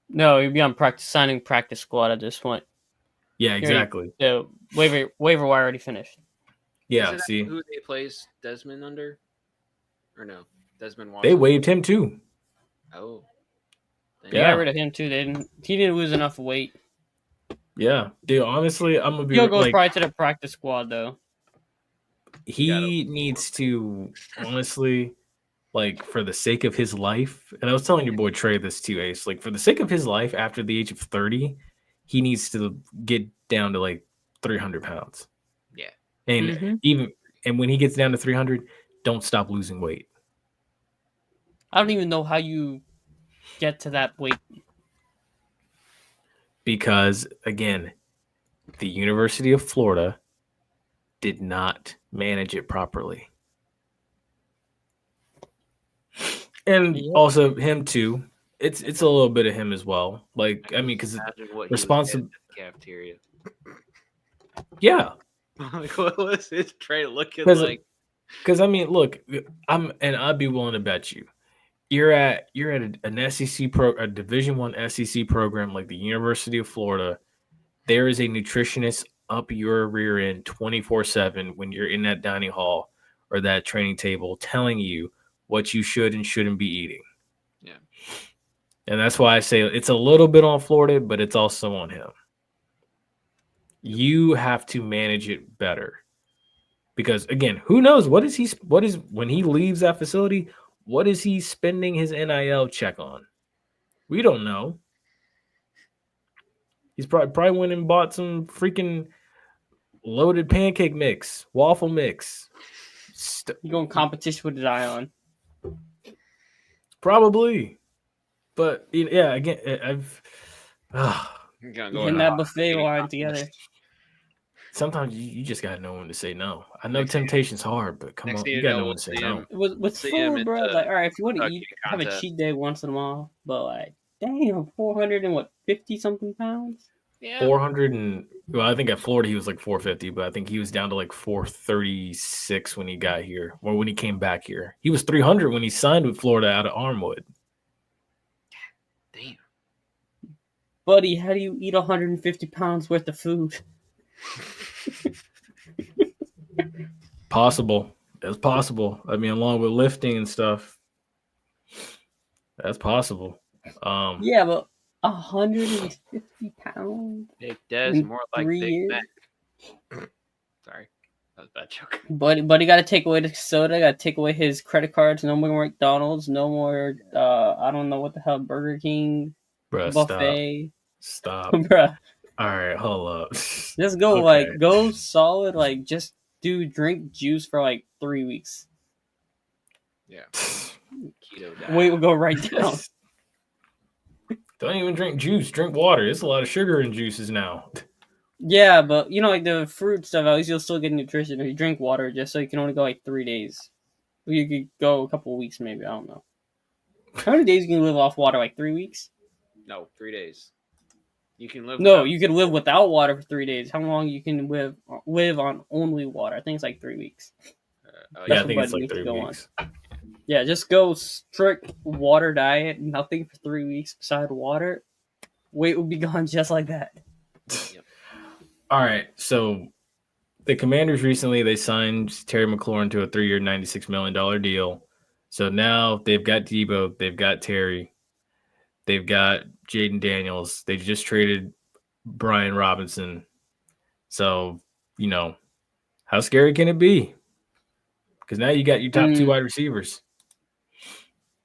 No, he'd be on signing practice squad at this point. Yeah, exactly. The waiver wire already finished. Yeah, Isn't see. that who they placed Desmond under? Or no? Desmond Watson. They waived him too. Oh. They got rid of him too. He didn't lose enough weight. Yeah. Dude, honestly, I'm going to be He'll go like, probably to the practice squad though. he needs to, honestly, like for the sake of his life, and I was telling your boy Trey this too, Ace, like for the sake of his life after the age of 30, he needs to get down to like 300 pounds. Yeah. And and when he gets down to 300, don't stop losing weight. I don't even know how you get to that weight. Because again, the University of Florida did not manage it properly. And also him too. It's a little bit of him as well. Like, I mean, because responsible cafeteria. Yeah. Like, what was his tray looking like? Because I mean, look, I'd be willing to bet you're at an SEC a Division I SEC program like the University of Florida. There is a nutritionist up your rear end 24/7 when you're in that dining hall or that training table telling you what you should and shouldn't be eating. Yeah. And that's why I say it's a little bit on Florida, but it's also on him. You have to manage it better. Because again, who knows what is when he leaves that facility, what is he spending his NIL check on? We don't know. He's probably went and bought some freaking loaded pancake mix, waffle mix, You go in competition with Zion. Probably, but yeah, again, I've. You're gonna You go hitting in that a buffet eating line contest. together. Sometimes you just gotta know when to say no. I know Next thing you- temptation's hard, but come Next on, thing you you gotta know, know we'll when to say see no. him. With See him food, at bro. the Like, all right, if you want to cooking eat, have a contest. cheat day once in a while. But like, damn, 450 something pounds. Yeah. 400 and well, I think at Florida he was like 450, but I think he was down to like 436 when he got here, or when he came back here. He was 300 when he signed with Florida out of Armwood. Damn. Buddy, how do you eat 150 pounds worth of food? Possible. That's possible. I mean, along with lifting and stuff, that's possible. Yeah, but 150 pounds Big Des, in more like 3 Big years. Mac. Sorry, that was a bad joke. Buddy got to take away the soda. Got to take away his credit cards. No more McDonald's. No more. I don't know what the hell. Burger King Bruh, buffet. Stop. Bruh, All right, hold up. just go Okay. like go solid. Like just drink juice for like 3 weeks. Yeah. Keto diet. Weight will go right down. Don't even drink juice. Drink water. There's a lot of sugar in juices now. Yeah, but you know, like the fruit stuff, at least you'll still get nutrition if you drink water. Just so you can only go like 3 days. Or you could go a couple of weeks, maybe. I don't know. How many days can you live off water? Like 3 weeks? No, 3 days. You can live. No, without- you could live without water for 3 days. How long you can live on only water? I think it's like 3 weeks. Oh, Yeah, I That's think what it's Bud like needs to 3 go on. weeks. Yeah, just go strict water diet, nothing for 3 weeks beside water. Weight will be gone just like that. All right, so the Commanders recently they signed Terry McLaurin to a 3-year, $96 million deal. So now they've got Debo, they've got Terry, they've got Jaden Daniels. They just traded Brian Robinson. So, how scary can it be? Because now you got your top two wide receivers.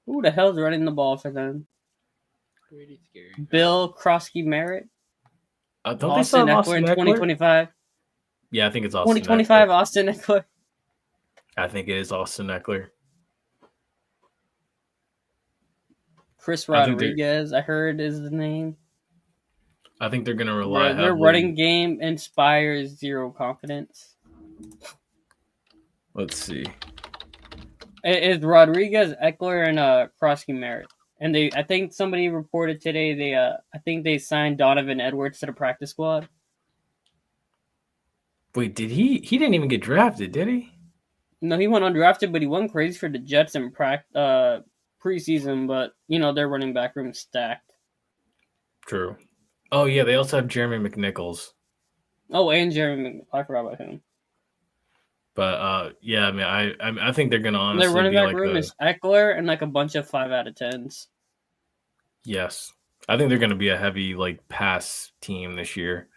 Who the hell's running the ball for them? Pretty scary. Bill Krosky Merritt? Don't they Austin sign Eckler Austin in Eckler? 2025? Yeah, I think it's Austin 2025 Eckler. Austin Eckler. I think it is Austin Eckler. Chris I think they're- Rodriguez, I heard is the name. I think they're going to rely Their heavily. running game inspires zero confidence. Let's see. It's Rodriguez, Eckler, and Krosky Merritt. And I think somebody reported today I think they signed Donovan Edwards to the practice squad. Wait, did he didn't even get drafted, did he? No, he went undrafted, but he went crazy for the Jets in preseason. But their running back room stacked. True. Oh yeah, they also have Jeremy McNichols. Oh, and Jeremy, I forgot about him. But yeah, I mean, I think they're gonna honestly Their running be back like room is Eckler and like a bunch of 5 out of 10s. yes. I think they're gonna be a heavy like pass team this year.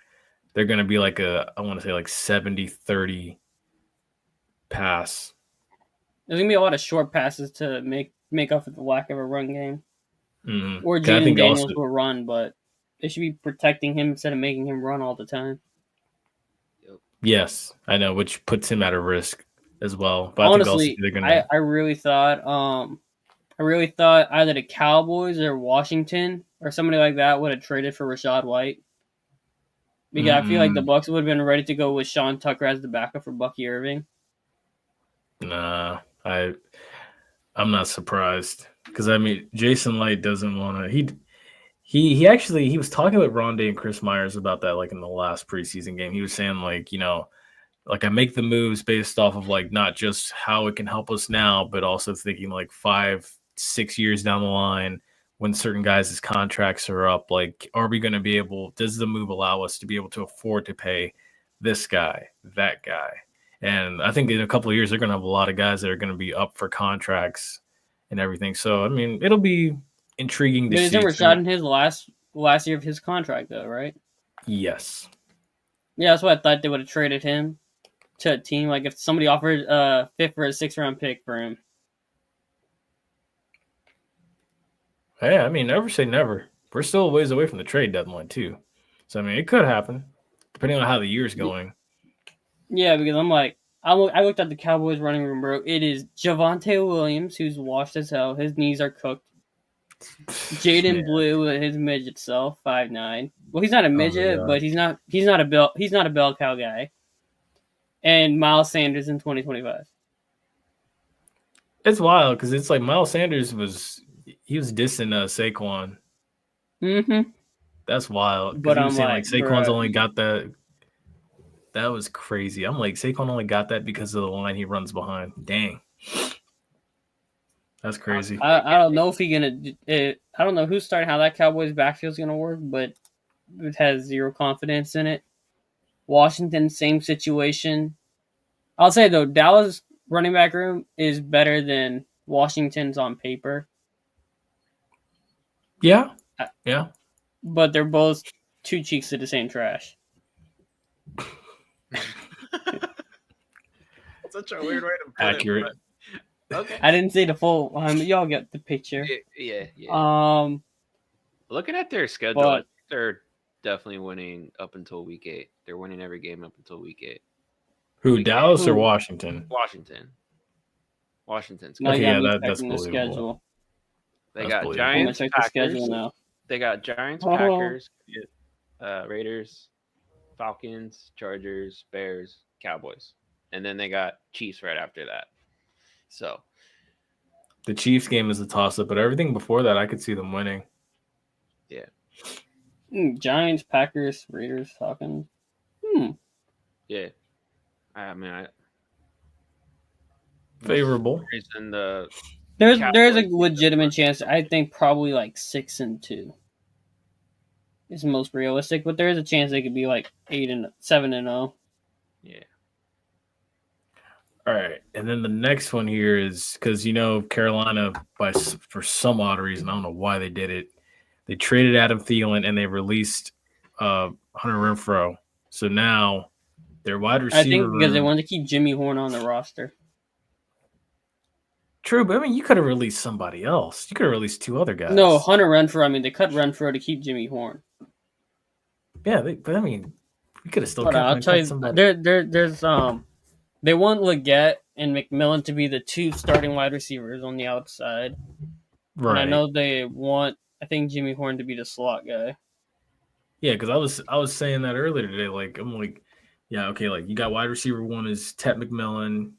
They're gonna be like I want to say like 70-30 pass. There's gonna be a lot of short passes to make up for the lack of a run game. Mm-hmm. Or I Jaden think Daniels also- will run, but they should be protecting him instead of making him run all the time. Yes, I know, which puts him at a risk as well. But Honestly, I think also they're gonna. I really thought either the Cowboys or Washington or somebody like that would have traded for Rashad White. Because I feel like the Bucs would have been ready to go with Sean Tucker as the backup for Bucky Irving. Nah, I'm not surprised because I mean Jason Light doesn't want to. He actually was talking with Rondé and Chris Myers about that like in the last preseason game. He was saying like like I make the moves based off of like not just how it can help us now, but also thinking like 5-6 years down the line when certain guys' contracts are up. Like, are we going to be able? Does the move allow us to be able to afford to pay this guy, that guy? And I think in a couple of years they're going to have a lot of guys that are going to be up for contracts and everything. So I mean, it'll be intriguing to But see. isn't Rashad in his last year of his contract though, right? Yes. Yeah, that's why I thought they would have traded him to a team. Like if somebody offered a 5th or a 6th round pick for him. Hey, I mean, never say never. We're still a ways away from the trade deadline too. So I mean, it could happen depending on how the year's going. Yeah, because I'm like, I looked at the Cowboys running room, bro. It is Javonte Williams, who's washed as hell. His knees are cooked. Jaden Man. Blue, his midget self, 5'9". Well, he's not a midget, yeah. but he's not a bell cow guy. And Miles Sanders in 2025. It's wild because it's like Miles Sanders was dissing Saquon. Mm-hmm. That's wild. But Because he was I'm saying like, Saquon's bruh, only got that. That was crazy. I'm like, Saquon only got that because of the line he runs behind. Dang. That's crazy. I don't know if he gonna. I don't know who's starting, how that Cowboys backfield's gonna work, but it has zero confidence in it. Washington, same situation. I'll say though, Dallas running back room is better than Washington's on paper, Yeah. Yeah. but they're both two cheeks of the same trash. Such a weird way to put Accurate. it. But, okay. I didn't say the full. Y'all get the picture. Yeah. Looking at their schedule, but- I think they're definitely winning up until week 8. They're winning every game up until week 8. Who, Dallas or Who? Washington? Washington's Now Okay, you yeah, got me that's checking the believable. schedule. They That's got believable. I'm gonna Giants, check the schedule Packers. now. They got Giants, Oh. Packers, Raiders, Falcons, Chargers, Bears, Cowboys, and then they got Chiefs right after that. So The Chiefs game is a toss-up, but everything before that, I could see them winning. Giants, Packers, Raiders, Falcons. yeah, I mean, Favorable. reason the There's Cowboys a get legitimate chance. I think probably like 6-2 is most realistic, but there is a chance they could be like 7-0. yeah. All right, and then the next one here is because Carolina, for some odd reason, I don't know why they did it. They traded Adam Thielen and they released Hunter Renfrow. So now their wide receiver. I think because they room- wanted to keep Jimmy Horn on the roster. True, but I mean, you could have released somebody else. You could have released 2 other guys. No, Hunter Renfrow. I mean, they cut Renfrow to keep Jimmy Horn. Yeah, but I mean, we could have still But cut, I'll cut tell you, somebody. there's they want Leggett and McMillan to be the 2 starting wide receivers on the outside. Right. And I know they want, I think, Jimmy Horn to be the slot guy. Yeah, because I was saying that earlier today. Like, I'm like, yeah, okay, like you got wide receiver 1 is Tet McMillan,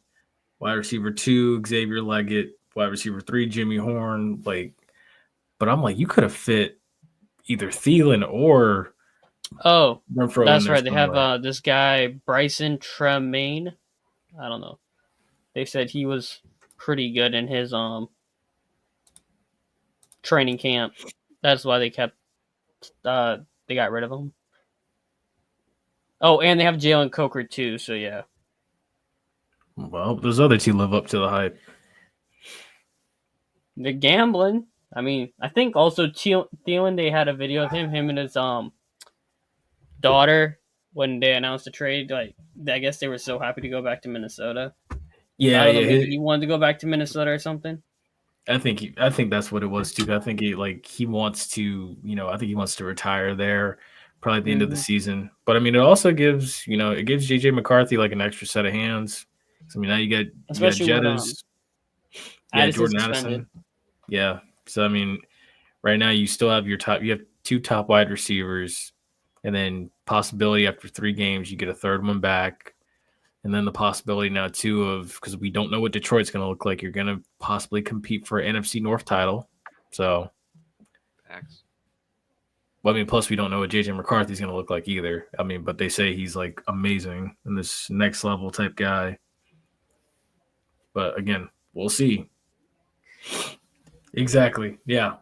wide receiver 2 Xavier Leggett, wide receiver 3 Jimmy Horn. Like, but I'm like, you could have fit either Thielen or Oh, Renfrow. that's in there right. They somewhere. have this guy Bryson Tremaine. I don't know. They said he was pretty good in his training camp. That's why they kept they got rid of him. Oh, and they have Jalen Coker too. So yeah, Well, those other 2 live up to the hype. they're gambling. I mean, I think also Thielen. They had a video of him and his daughter when they announced the trade. Like, I guess they were so happy to go back to Minnesota. Yeah, I don't know, yeah. maybe he wanted to go back to Minnesota or something. I think that's what it was too. I think he wants to, I think he wants to retire there, probably at the end of the season. But I mean, it also gives, it gives JJ McCarthy like an extra set of hands. So, I mean, now you got Especially when, Jettas, Addison's Jordan suspended. Addison. Yeah. So I mean, right now you still have you have 2 top wide receivers, and then possibility after 3 games you get a third one back. And then the possibility now, too, of because we don't know what Detroit's going to look like, you're going to possibly compete for an NFC North title. So, Facts. well, I mean, plus we don't know what JJ McCarthy's going to look like either. I mean, but they say he's like amazing and this next level type guy. But again, we'll see. Exactly. Yeah.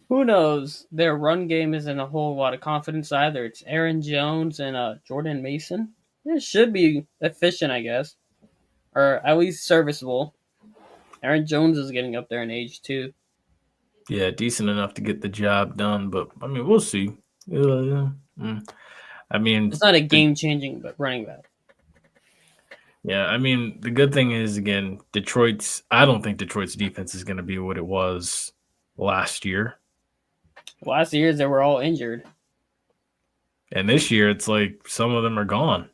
Who knows? Their run game isn't a whole lot of confidence either. It's Aaron Jones and Jordan Mason. It should be efficient, I guess, or at least serviceable. Aaron Jones is getting up there in age too. Yeah, decent enough to get the job done, but I mean, we'll see. I mean, It's not a game-changing running back. yeah, I mean, the good thing is, again, I don't think Detroit's defense is going to be what it was last year. Last year they were all injured. And this year, it's like some of them are gone.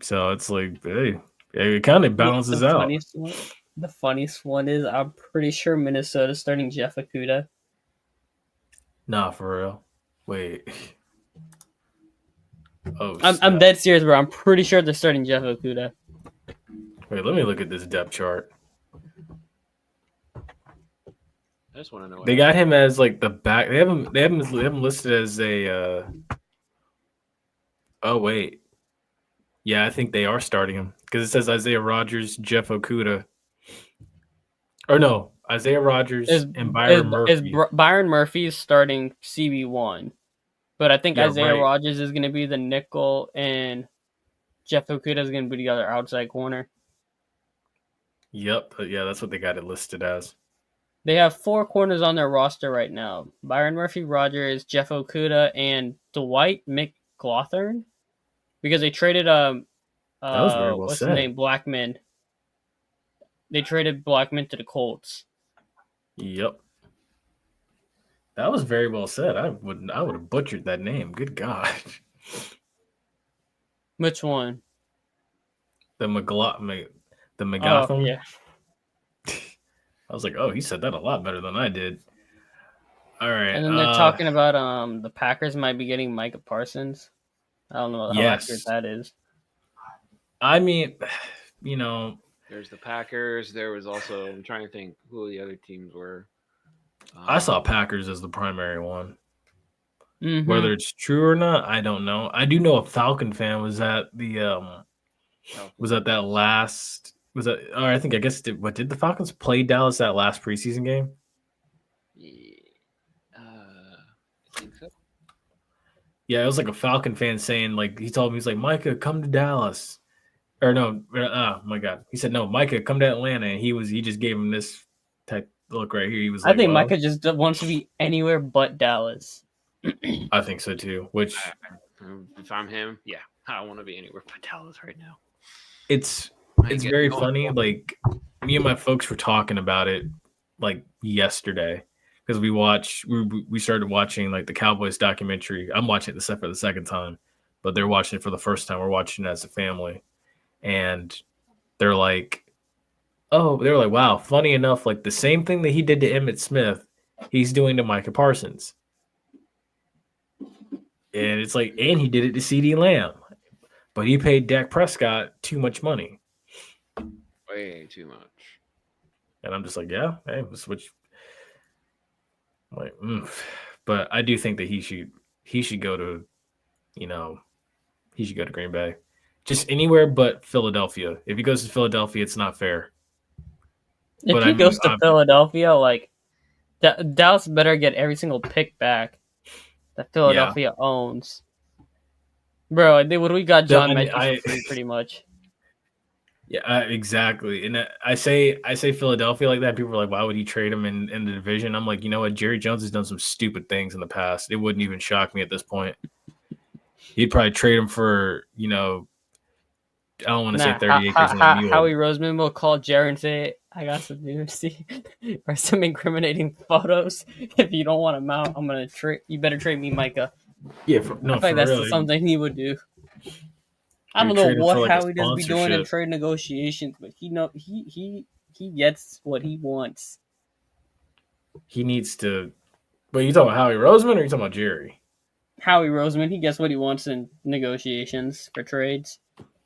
So it's like, hey, it kind of balances out. The funniest one is I'm pretty sure Minnesota's starting Jeff Okuda. Nah, for real. Wait. Oh, I'm snap. dead serious, bro. I'm pretty sure they're starting Jeff Okuda. Wait, let me look at this depth chart. I just want to know. What They got him as like the back. They have him listed as a. Oh wait, yeah, I think they are starting him because it says Isaiah Rogers, Jeff Okuda, or no, Isaiah Rogers and Byron Murphy. Byron Murphy's starting CB1, but I think Yeah, Isaiah right. Rogers is going to be the nickel and Jeff Okuda is going to be the other outside corner. Yep, yeah, that's what they got it listed as. They have 4 corners on their roster right now: Byron Murphy, Rogers, Jeff Okuda, and Dwight McLaughlin, because they traded That was very well what's said. his name, Blackman. They traded Blackman to the Colts. Yep, that was very well said. I would have butchered that name. Good God. Which one? The McLaughlin. Oh, yeah. I was like, oh, he said that a lot better than I did. All right. And then they're talking about the Packers might be getting Micah Parsons. I don't know how accurate that is. I mean, you know, there's the Packers. There was also, I'm trying to think who the other teams were. I saw Packers as the primary one. Mm-hmm. Whether it's true or not, I don't know. I do know a Falcon fan was at the that last. Was that? Or I guess did the Falcons play Dallas that last preseason game? Yeah, I think so. Yeah, it was like a Falcon fan saying, like, he told me, he's like, Micah, come to Dallas. Or no, oh my God. He said, no, Micah, come to Atlanta. And he just gave him this type look right here. He was like, I think Micah just wants to be anywhere but Dallas. I think so too. Which, if I'm him, yeah, I don't want to be anywhere but Dallas right now. It's very funny. Like, me and my folks were talking about it like yesterday because we started watching like the Cowboys documentary. I'm watching this for the second time, but they're watching it for the first time. We're watching it as a family, and they're like, wow, funny enough, like the same thing that he did to Emmitt Smith, he's doing to Micah Parsons. And it's like, and he did it to CeeDee Lamb, but he paid Dak Prescott too much money. Way too much. And I'm just like, yeah, hey, we'll switch. Like, but I do think that he should go to, he should go to Green Bay, just anywhere but Philadelphia. If he goes to Philadelphia, it's not fair. If he goes to Philadelphia, like Dallas better get every single pick back that Philadelphia owns. Bro, we got John Metchie for free, pretty much. Yeah, exactly. And I say Philadelphia like that. People are like, why would he trade him in the division? I'm like, you know what? Jerry Jones has done some stupid things in the past. It wouldn't even shock me at this point. He'd probably trade him for, I don't want to say 30 acres and a mule. Howie Roseman will call Jerry and say, I got some nudity or some incriminating photos. If you don't want them out, I'm going to trade. You better trade me, Micah. Yeah, I think that's something he would do. I don't know what Howie does be doing in trade negotiations, but he gets what he wants. He needs to. But you talking about Howie Roseman or you talking about Jerry? Howie Roseman, he gets what he wants in negotiations for trades.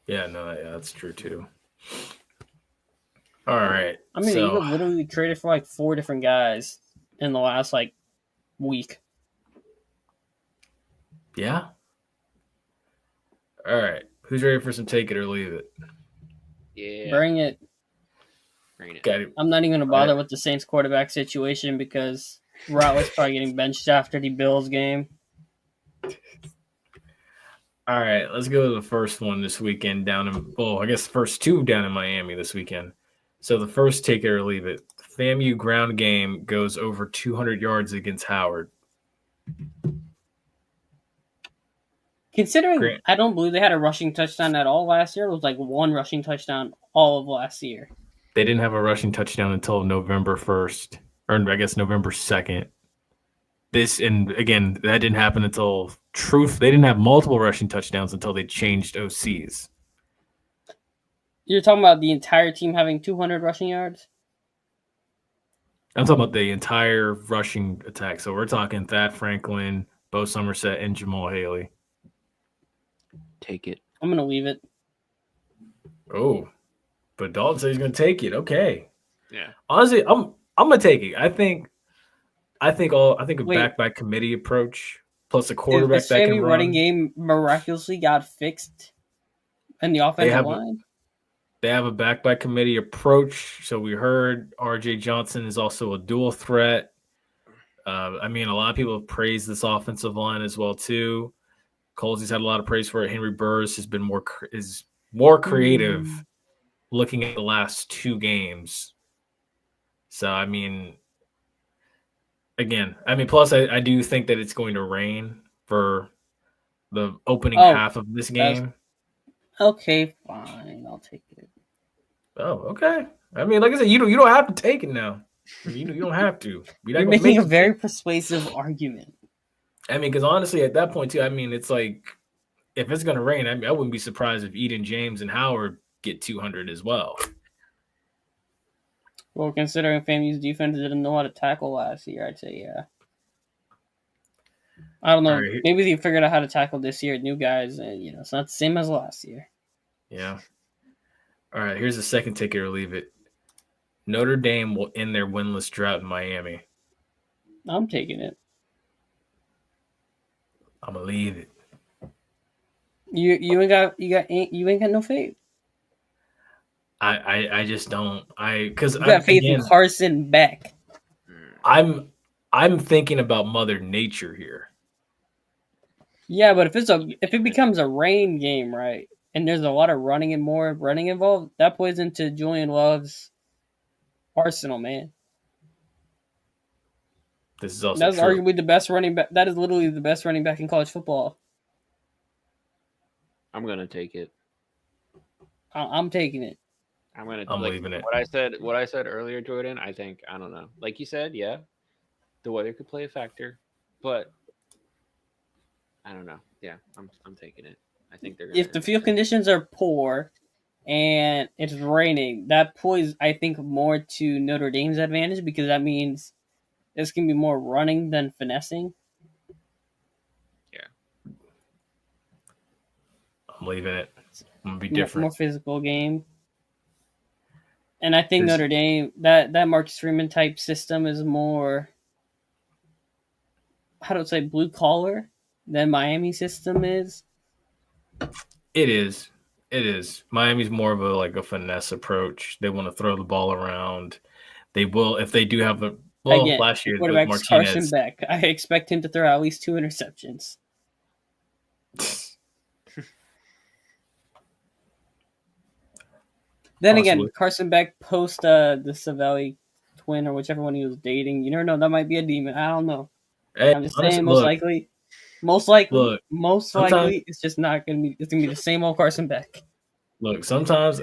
Yeah, that's true too. All right. I mean, the Eagles literally traded for like 4 different guys in the last like week. Yeah. All right. Who's ready for some take it or leave it? Yeah. Bring it. Got it. I'm not even going to bother with the Saints quarterback situation because Rottweiler's probably getting benched after the Bills game. All right. Let's go to the first one this weekend I guess the first 2 down in Miami this weekend. So the first take it or leave it. FAMU ground game goes over 200 yards against Howard. Considering I don't believe they had a rushing touchdown at all last year. It was like 1 rushing touchdown all of last year. They didn't have a rushing touchdown until November 1st, or I guess November 2nd. And again, that didn't happen until they didn't have multiple rushing touchdowns until they changed OCs. You're talking about the entire team having 200 rushing yards? I'm talking about the entire rushing attack. So we're talking Thad Franklin, Bo Somerset, and Jamal Haley. Take it. I'm going to leave it. Oh, but Dalton said he's going to take it. Okay. Yeah. Honestly, I'm gonna take it. I think a Wait. back by committee approach plus a If quarterback this that can Sammy run. running game miraculously got fixed in the offensive have a- line, They have a back by committee approach. So we heard R.J. Johnson is also a dual threat. I mean, a lot of people have praised this offensive line as well too. Colsey's had a lot of praise for it. Henry Burris has been more creative looking at the last 2 games. So I mean, again, plus I do think that it's going to rain for the opening half of this game. okay, fine, I'll take it. Oh, okay. I mean, like I said, you don't have to take it now. You don't have to. You're making a very persuasive argument. I mean, because honestly, at that point too, I mean, it's like if it's gonna rain, I mean, I wouldn't be surprised if Eden James and Howard get 200 as well. Well, considering FAMU's defense didn't know how to tackle last year, I'd say yeah. I don't know. Right. Maybe they figured out how to tackle this year, new guys, and it's not the same as last year. Yeah. All right. Here's the second ticket or leave it. Notre Dame will end their winless drought in Miami. I'm taking it. I'm gonna leave it. You ain't got no faith. I just don't. Because You got faith in Carson Beck. I'm thinking about Mother Nature here. Yeah, but if it becomes a rain game, right, and there's a lot of running and more running involved, that plays into Julian Love's arsenal, man. This is also That's true. arguably the best running back. That is literally the best running back in college football. I'm gonna take it. I'm taking it. I'm leaving it. What I said earlier, Jordan. I don't know. Like you said, yeah, the weather could play a factor, but I don't know. Yeah, I'm taking it. I think they're. If the field conditions are poor and it's raining, that plays, I think, more to Notre Dame's advantage because that means there's gonna be more running than finessing. Yeah, I'm leaving it. I'm gonna be different. More physical game. And I think Notre Dame, that Marcus Freeman type system is more, how do I say, blue collar than Miami system is. It is. Miami's more of a finesse approach. They want to throw the ball around. They will if they do have last year with Martinez. Carson Beck. I expect him to throw at least 2 interceptions. Then Possibly. again, Carson Beck post the Savelli twin or whichever one he was dating. You never know. That might be a demon. I don't know. Hey, I'm just saying, most likely, it's just not gonna be. It's gonna be the same old Carson Beck. Look, sometimes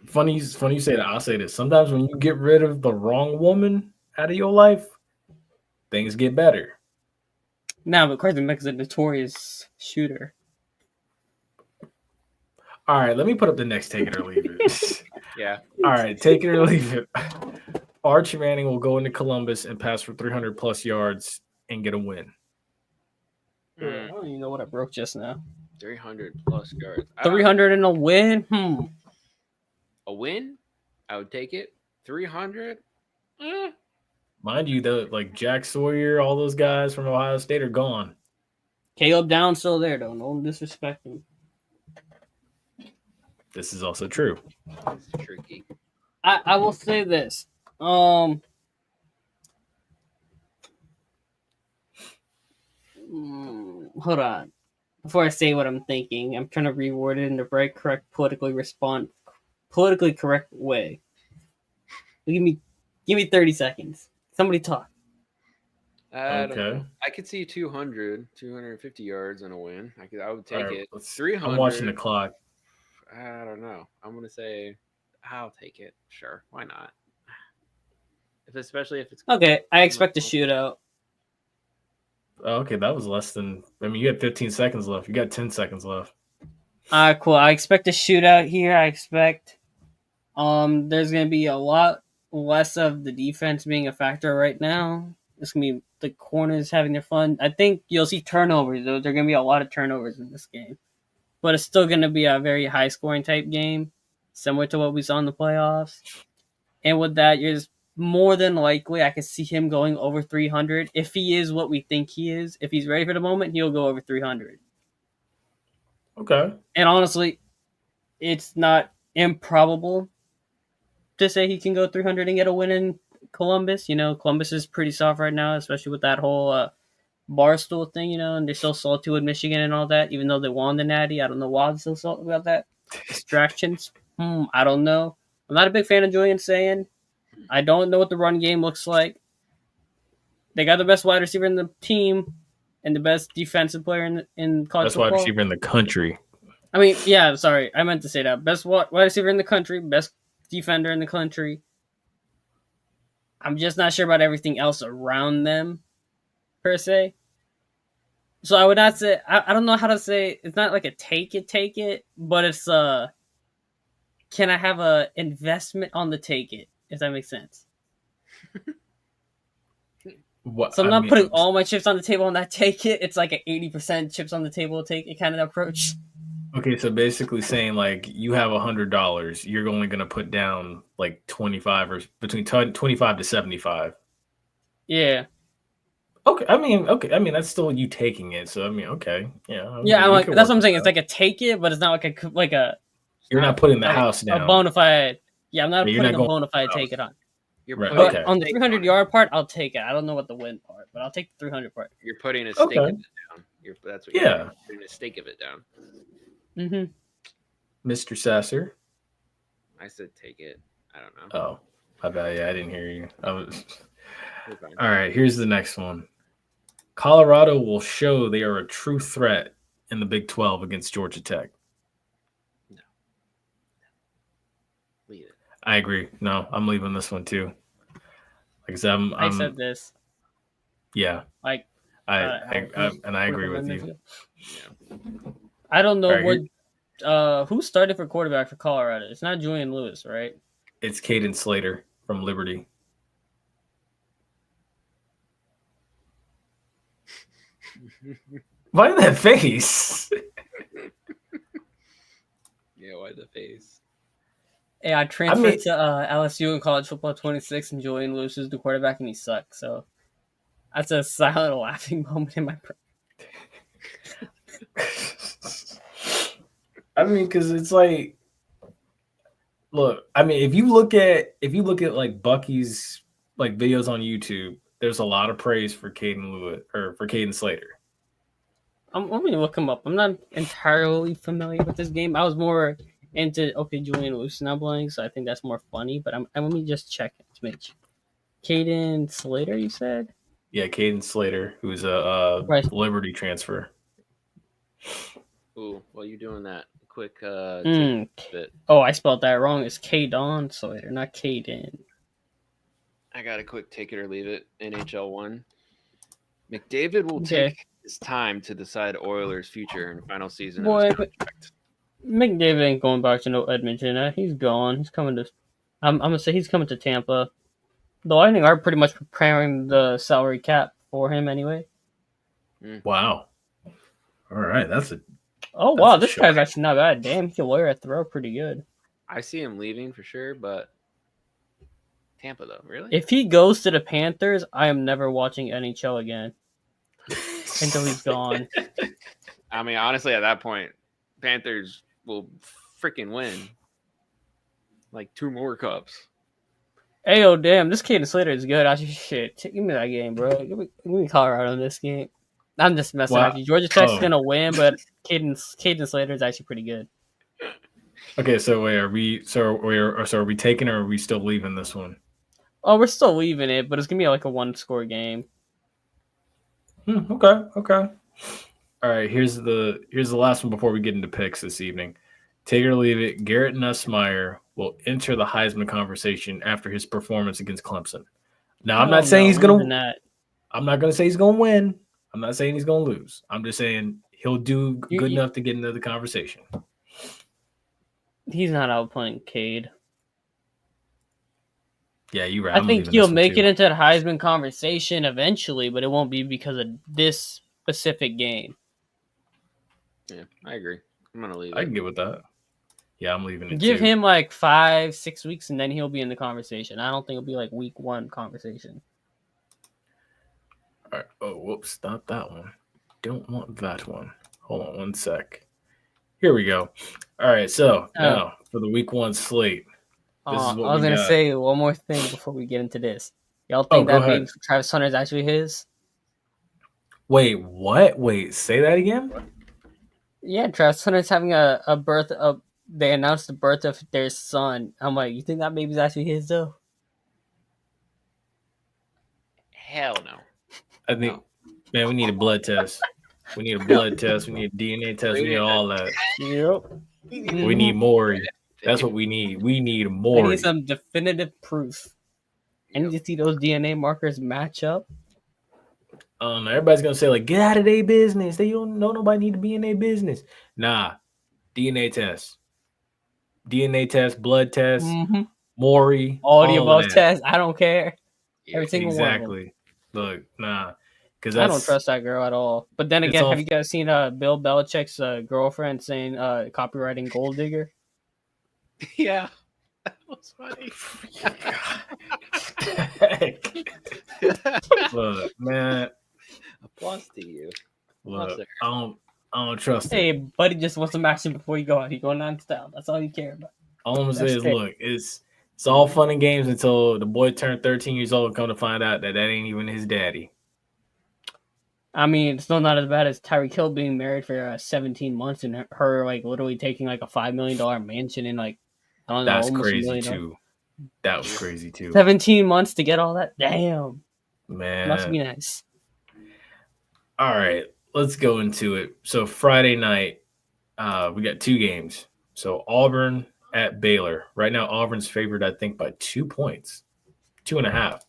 funny you say that. I'll say this. Sometimes when you get rid of the wrong woman out of your life, things get better. Nah, but Carson Beck is a notorious shooter. All right, let me put up the next take it or leave it. Yeah. All right, take it or leave it. Archie Manning will go into Columbus and pass for 300 plus yards and get a win. I don't even know what I broke just now. 300 plus yards. 300 and a win? A win? I would take it. 300? Mind you, Jack Sawyer, all those guys from Ohio State are gone. Caleb Down's still there, though. No disrespect him. This is also true. It's tricky. I will say this. Hold on. Before I say what I'm thinking, I'm trying to reword it in the very correct politically correct way. Give me 30 seconds. Somebody talk. Okay. I could see 250 yards and a win. I would take it. 300. I'm watching the clock. I don't know. I'm gonna say I'll take it. Sure, why not? Especially if it's okay. I expect a shootout. Okay, that was less than. I mean, you had 15 seconds left. You got 10 seconds left. Cool. I expect a shootout here. I expect there's gonna be a lot less of the defense being a factor right now. It's gonna be the corners having their fun. I think you'll see turnovers though. There're gonna be a lot of turnovers in this game, but it's still gonna be a very high scoring type game, similar to what we saw in the playoffs. And with that, you're just more than likely I could see him going over 300 if he is what we think he is. If he's ready for the moment, he'll go over 300. Okay. And honestly, it's not improbable to say he can go 300 and get a win in Columbus. You know, Columbus is pretty soft right now, especially with that whole Barstool thing, you know, and they're still salty with Michigan and all that, even though they won the Natty. I don't know why they're still salty about that. Distractions? I don't know. I'm not a big fan of Julian saying. I don't know what the run game looks like. They got the best wide receiver in the team and the best defensive player in college Best football. wide receiver in the country. I mean, yeah, sorry. I meant to say that. Best wide receiver in the country, best defender in the country. I'm just not sure about everything else around them, per se. So I would not say, I don't know how to say, it's not like a take it, but it's can I have a investment on the take it, if that makes sense? What, So I'm not putting all my chips on the table on that take it. It's like an 80% chips on the table take it kind of approach. Okay, so basically saying like you have $100, you're only going to put down like 25 or between 25 to 75. Yeah. Okay, I mean that's still you taking it. So I mean, okay, yeah. Yeah, I'm we like can that's work what I'm saying. with It's like a take it, but it's not like a You're not putting the like house down. a bona fide. Yeah, I'm not Yeah, you're putting not a going bona fide house. take it on. You're Right, putting okay. But on the a stake 300 on it. yard part, I'll take it. I don't know what the win part, but I'll take the 300 part. You're putting a stake Okay. of it down. That's what you're Yeah. doing. You're putting a stake of it down. Mm-hmm. Mr. Sassor. I said take it. I don't know. Oh, my bad. Yeah, I didn't hear you. You're fine. All right, here's the next one. Colorado will show they are a true threat in the Big 12 against Georgia Tech. Leave it. I agree. No, I'm leaving this one too. Like I said, I said this. Yeah, Like I agree with you. Yeah. I don't know All right, what who started for quarterback for Colorado. It's not Julian Lewis, right? It's Caden Slater from Liberty. Why that face? Yeah, why the face? Hey, I transferred to LSU in college football 26, and Julian Lewis is the quarterback, and he sucks. So that's a silent laughing moment in my brain. I mean, because it's like, look. I mean, if you look at like Bucky's like videos on YouTube, there's a lot of praise for Caden Lewis or for Caden Slater. I'm going to look him up. I'm not entirely familiar with this game. I was more into Julian Lewis not playing, so I think that's more funny. But let me just check it to make sure. Caden Slater, you said? Yeah, Caden Slater, who's a Liberty transfer. Ooh, while you're doing that, quick bit. Oh, I spelled that wrong. It's Caden Slater, not Caden. I got a quick take it or leave it. NHL 1. McDavid will take his time to decide Oilers' future in the final season of his contract. McDavid ain't going back to no Edmonton. He's gone. He's coming to. I'm gonna say he's coming to Tampa. The Lightning are pretty much preparing the salary cap for him anyway. Wow. All right, that's a. Oh wow, this guy's actually not bad. Damn, he can lawyer a throw pretty good. I see him leaving for sure, but Tampa though, really? If he goes to the Panthers, I am never watching NHL again until he's gone. I mean, honestly, at that point, Panthers will freaking win like 2 more cups. Hey, oh damn, this Caden Slater is good. Shit, give me that game, bro. Give me Colorado in this game. I'm just messing with you. Georgia Tech's gonna win, but Caden Slater is actually pretty good. Okay, so wait, are we taking or are we still leaving this one? Oh, we're still leaving it, but it's gonna be like a 1-score game. Okay. All right, here's the last one before we get into picks this evening. Take it or leave it. Garrett Nussmeier will enter the Heisman conversation after his performance against Clemson. Now, I'm not saying he's gonna. I'm not gonna say he's gonna win. I'm not saying he's gonna lose. I'm just saying he'll do good enough to get into the conversation. He's not outplaying Cade. Yeah, you're right. I I'm think leaving he'll this one, make too. it into the Heisman conversation eventually, but it won't be because of this specific game. Yeah, I agree. I'm gonna leave I it. can get with that. Yeah, I'm leaving it Give too. him like 5-6 weeks, and then he'll be in the conversation. I don't think it'll be like week 1 conversation. All right. Oh, whoops, not that one. Don't want that one. Hold on one sec. Here we go. All right, so now for the week 1 slate. This is what I was we gonna got. say one more thing before we get into this. Y'all Oh, think go that ahead. baby Travis Hunter is actually his? Wait, what? Wait, say that again? Yeah, Travis Hunter's having a birth of. They announced the birth of their son. I'm like, you think that baby's actually his though? Hell no. I think, man, we need a blood test. We need a blood test. We need a DNA test. We need all that. Yep. We need Maury. That's what we need. We need I Maury. need some definitive proof. I need to see those DNA markers match up. Everybody's gonna say like, get out of their business. They don't know nobody need to be in their business. Nah, DNA test, blood test, Maury, All the all of above that. tests. I don't care. Every single one of them. Exactly. Look, nah, because I don't trust that girl at all. But then It's again, all- have you guys seen Bill Belichick's girlfriend saying copywriting gold digger? Yeah, that was funny. Look, man. Applause to you. Look, I don't trust Hey, it. buddy just wants some action before you go out. He going on style. That's all you care about. All I'm gonna say That's is, it. look, it's all fun and games until the boy turned 13 years old and come to find out that ain't even his daddy. I mean, it's still not as bad as Tyreek Hill being married for 17 months and her like literally taking like a $5 million mansion and like I don't know, That's almost $1 crazy million. too. That was crazy too. 17 months to get all that. Damn, Man. must be nice. All right, let's go into it. So Friday night, we got 2 games. So Auburn at Baylor. Right now, Auburn's favored, I think, by 2 points, 2.5.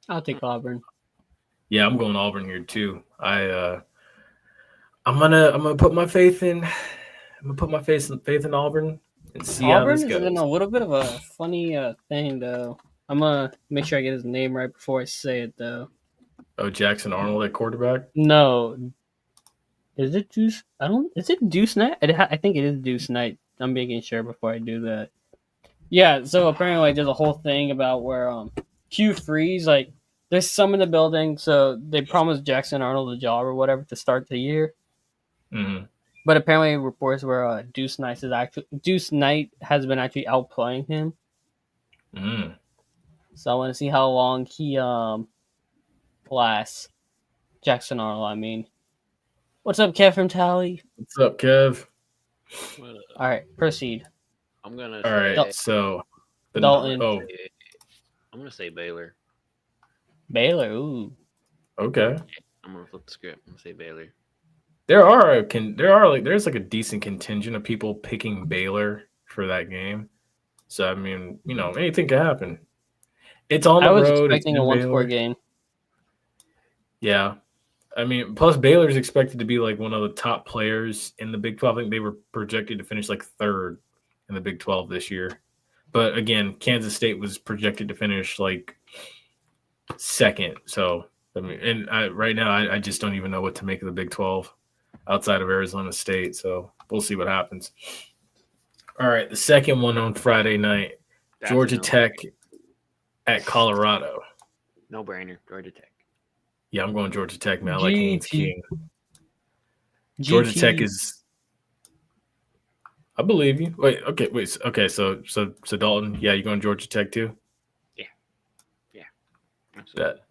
I'll take Auburn. Yeah, I'm going Auburn here too. I'm gonna put my faith in. I'm gonna put my faith in Auburn and see how Auburn this is goes. in a little bit of a funny thing though. I'm gonna make sure I get his name right before I say it though. Oh, Jackson Arnold at quarterback. No, is it Deuce? Is it Deuce Knight? I think it is Deuce Knight. I'm making sure before I do that. Yeah. So apparently, there's a whole thing about where Hugh Freeze like there's some in the building, so they promised Jackson Arnold a job or whatever to start the year. Mm-hmm. But apparently, reports where Deuce Knight has been actually outplaying him. Mm. So I want to see how long he lasts. Jackson Arnold, I mean. What's up, Kev from Tally? What's up, Kev? All right, proceed. I'm gonna. All right, say, so Dalton. Oh, I'm gonna say Baylor. Baylor, ooh. okay. I'm gonna flip the script. I'm gonna say Baylor. There's like a decent contingent of people picking Baylor for that game. So I mean, anything could happen. It's on the I was road. expecting it's a in one-score Baylor. game. Yeah. I mean, plus Baylor's expected to be like one of the top players in the Big 12. I think they were projected to finish like 3rd in the Big 12 this year. But again, Kansas State was projected to finish like 2nd. So, I mean, and right now I just don't even know what to make of the Big 12 outside of Arizona State. So we'll see what happens. All right, the second one on Friday night, That's Georgia a Tech at Colorado. No-brainer. Georgia Tech. Yeah, I'm going Georgia Tech, man. I like Haynes King. GT. Georgia Tech is. I believe you. Okay. So Dalton, yeah, you going Georgia Tech too? Absolutely.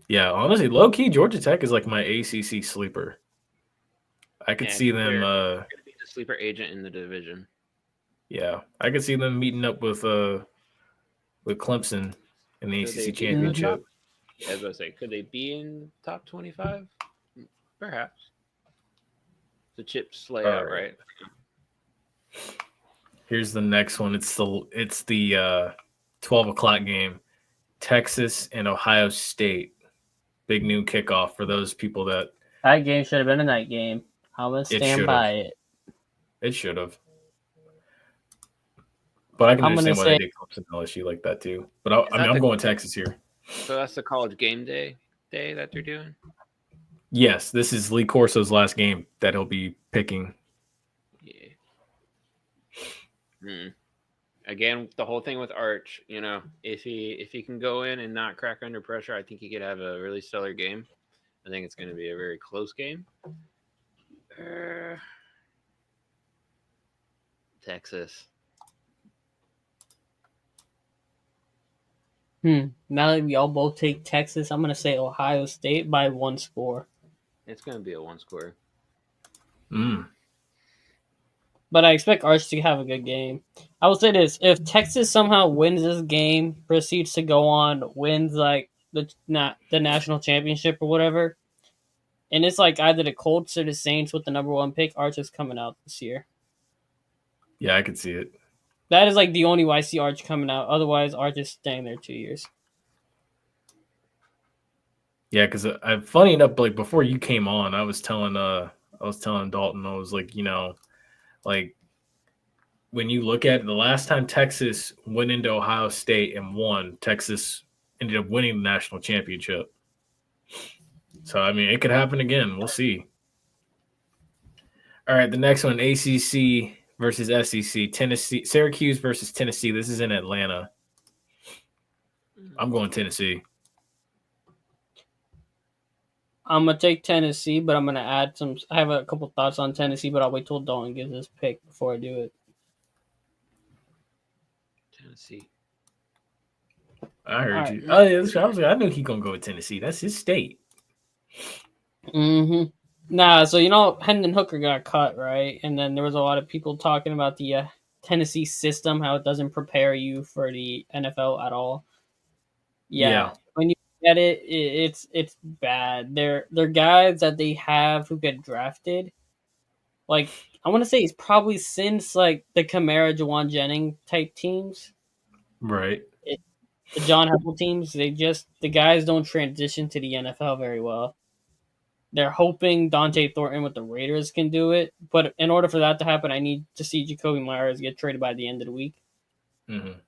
Yeah, honestly, low key, Georgia Tech is like my ACC sleeper. I could see them. Gonna be the sleeper agent in the division. Yeah, I could see them meeting up with Clemson in the Could they ACC be in the top? championship. I was gonna say, could they be in top 25? Perhaps. The chips lay out, right? Here's the next one. It's the 12 o'clock game. Texas and Ohio State. Big noon kickoff for those people that. That game should have been a night game. I'm gonna It stand should've. by it. It should have. But I can I'm gonna understand why they say did Clemson LSU like that too. But I'm going Texas here. So that's the college game day that they're doing. Yes, this is Lee Corso's last game that he'll be picking. Yeah. Again, the whole thing with Arch, if he can go in and not crack under pressure, I think he could have a really stellar game. I think it's going to be a very close game. Texas. Now that we all both take Texas, I'm gonna say Ohio State by 1 score. It's going to be a 1 score. But I expect Arch to have a good game. I will say this: if Texas somehow wins this game, proceeds to go on, wins like the national championship or whatever, and it's like either the Colts or the Saints with the number 1 pick, Arch is coming out this year. Yeah, I could see it. That is like the only way I see Arch coming out. Otherwise, Arch is staying there 2 years. Yeah, because funny enough, like before you came on, I was telling Dalton, I was like, like when you look at it, the last time Texas went into Ohio State and won, Texas ended up winning the national championship. So I mean, it could happen again. We'll see. All right, the next one, ACC versus SEC, Tennessee, Syracuse versus Tennessee. This is in Atlanta. I'm going Tennessee. I'm gonna take Tennessee, but I'm gonna add some. I have a couple thoughts on Tennessee, but I'll wait till Dalton gives his pick before I do it. Tennessee. I heard All you. right. Oh yeah, I was like, I knew he gonna go with Tennessee. That's his state. Nah, so Hendon Hooker got cut, right? And then there was a lot of people talking about the Tennessee system, how it doesn't prepare you for the NFL at all. Yeah. When you get it, it's bad. They're guys that they have who get drafted. Like I want to say it's probably since like the Kamara, Jawan Jennings type teams, Right. the John Heppel teams. The guys don't transition to the NFL very well. They're hoping Dante Thornton with the Raiders can do it, but in order for that to happen, I need to see Jacoby Myers get traded by the end of the week Mm-hmm.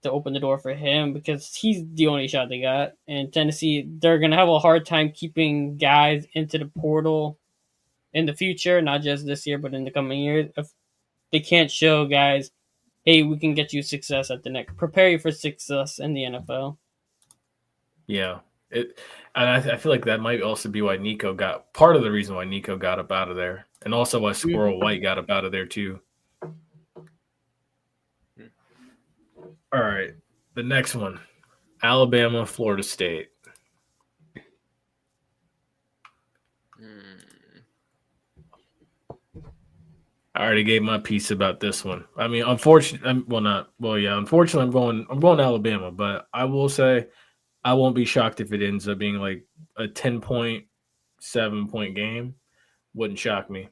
to open the door for him because he's the only shot they got. And Tennessee, they're gonna have a hard time keeping guys into the portal in the future, not just this year, but in the coming years. If they can't show guys, hey, we can get you success at the next, prepare you for success in the NFL. Yeah. And I feel like that might also be why Nico got part of the reason why Nico got up out of there, and also why Squirrel White got up out of there too. All right, the next one, Alabama, Florida State. I already gave my piece about this one. I mean, unfortunately, unfortunately, I'm going Alabama, but I will say I won't be shocked if it ends up being like a 10-point, 7-point game. Wouldn't shock me.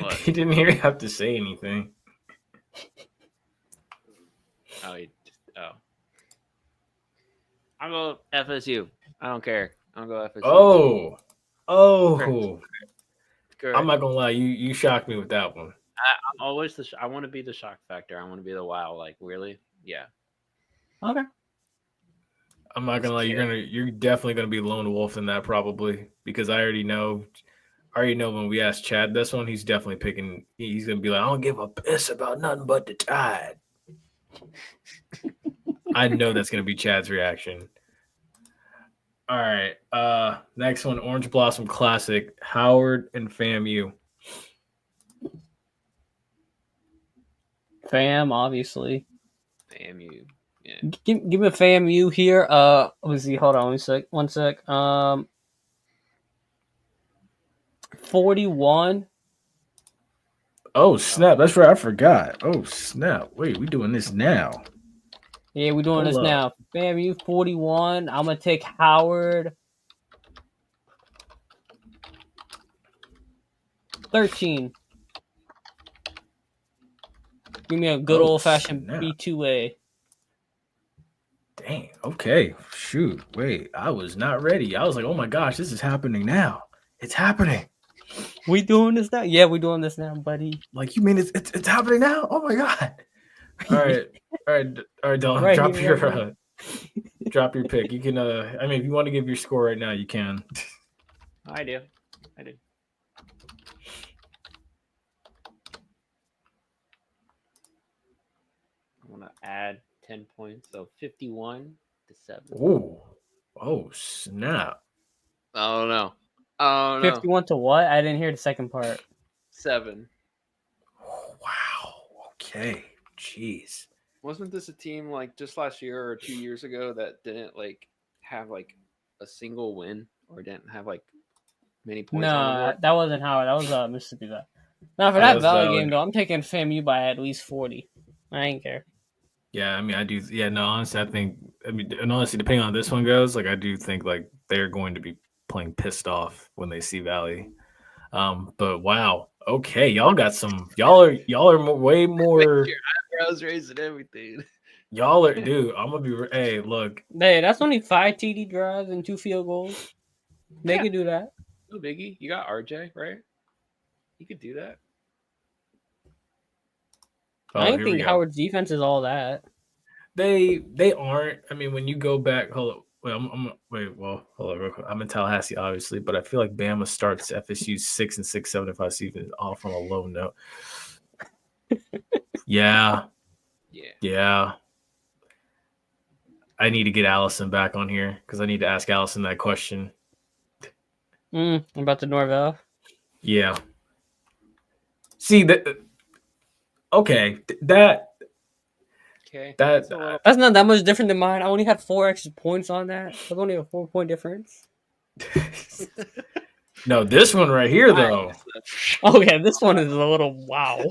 What? He didn't even have to say anything. I'll go FSU. I don't care. I'll go FSU. Oh. Correct. I'm not gonna lie, you shocked me with that one. I'm always I want to be the shock factor. I want to be the wow. Like really, yeah. Okay. I'm not gonna lie, you're definitely gonna be lone wolf in that probably because I already know when we asked Chad this one, he's definitely picking. He's gonna be like, I don't give a piss about nothing but the Tide. I know that's gonna be Chad's reaction. All right, next one, Orange Blossom Classic, Howard and FAMU. FAM, obviously. FAMU. Yeah. Give me a FAMU here. Let me see. Hold on. One sec. 41. Oh snap! That's right. I forgot. Oh snap! Wait, we doing this now? Yeah, we're doing this now. FAMU 41. I'm gonna take Howard 13. Give me a good Oh, old fashioned snap. B2A. Dang. Okay. Shoot. Wait. I was not ready. I was like, oh my gosh, this is happening now. It's happening. We doing this now? Yeah, we doing this now, buddy. Like, you mean it's happening now? Oh my god. All right. Dylan. Right drop here, your right drop your pick. You can I mean, if you want to give your score right now, you can. I do. I want to add 10 points, so 51-7. Ooh. Oh, snap. Oh no. Oh no. 51 to what? I didn't hear the second part. 7. Oh, wow. Okay. Jeez. Wasn't this a team like just last year or 2 years ago that didn't like have like a single win or didn't have like many points on the No, board? that wasn't Howard. That was Mississippi Valley. Now for That that was Valley Valley. game though, I'm taking FAMU by at least 40. I ain't care. Yeah, I mean, I do. Yeah, no, honestly, and honestly, depending on how this one goes, like, I do think like they're going to be playing pissed off when they see Valley. But wow, okay, y'all are way more. Eyebrows raising everything. Y'all are, dude. I'm gonna be. Hey, look, Hey, that's only 5 TD drives and 2 field goals. They Yeah. can do that. No biggie. You got RJ, right? You could do that. I don't here we think go. Howard's defense is all that. They aren't. I mean, when you go back, hold up. Wait, hold on real quick. I'm in Tallahassee, obviously, but I feel like Bama starts FSU 6-6, 7-5 season off on a low note. Yeah. I need to get Allison back on here because I need to ask Allison that question. About the Norvell. Yeah. See that? Okay, that Okay. that That's not that much different than mine. I only had 4 extra points on that. That's only a 4-point difference. no, this one right here though. Okay, this one is a little wow.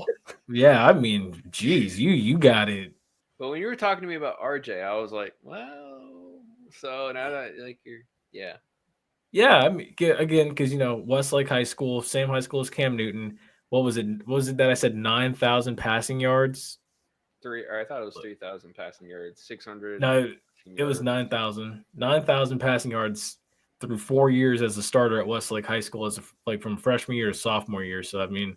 Yeah, I mean, geez, you got it. But when you were talking to me about RJ, I was like, well, so now that like yeah. Yeah, I mean, again, because Westlake High School, same high school as Cam Newton. What was it? What was it that I said 9,000 passing yards? I thought it was 3,000 passing yards, 600. No, it was 9,000. 9,000 passing yards through 4 years as a starter at Westlake High School, from freshman year to sophomore year. So I mean,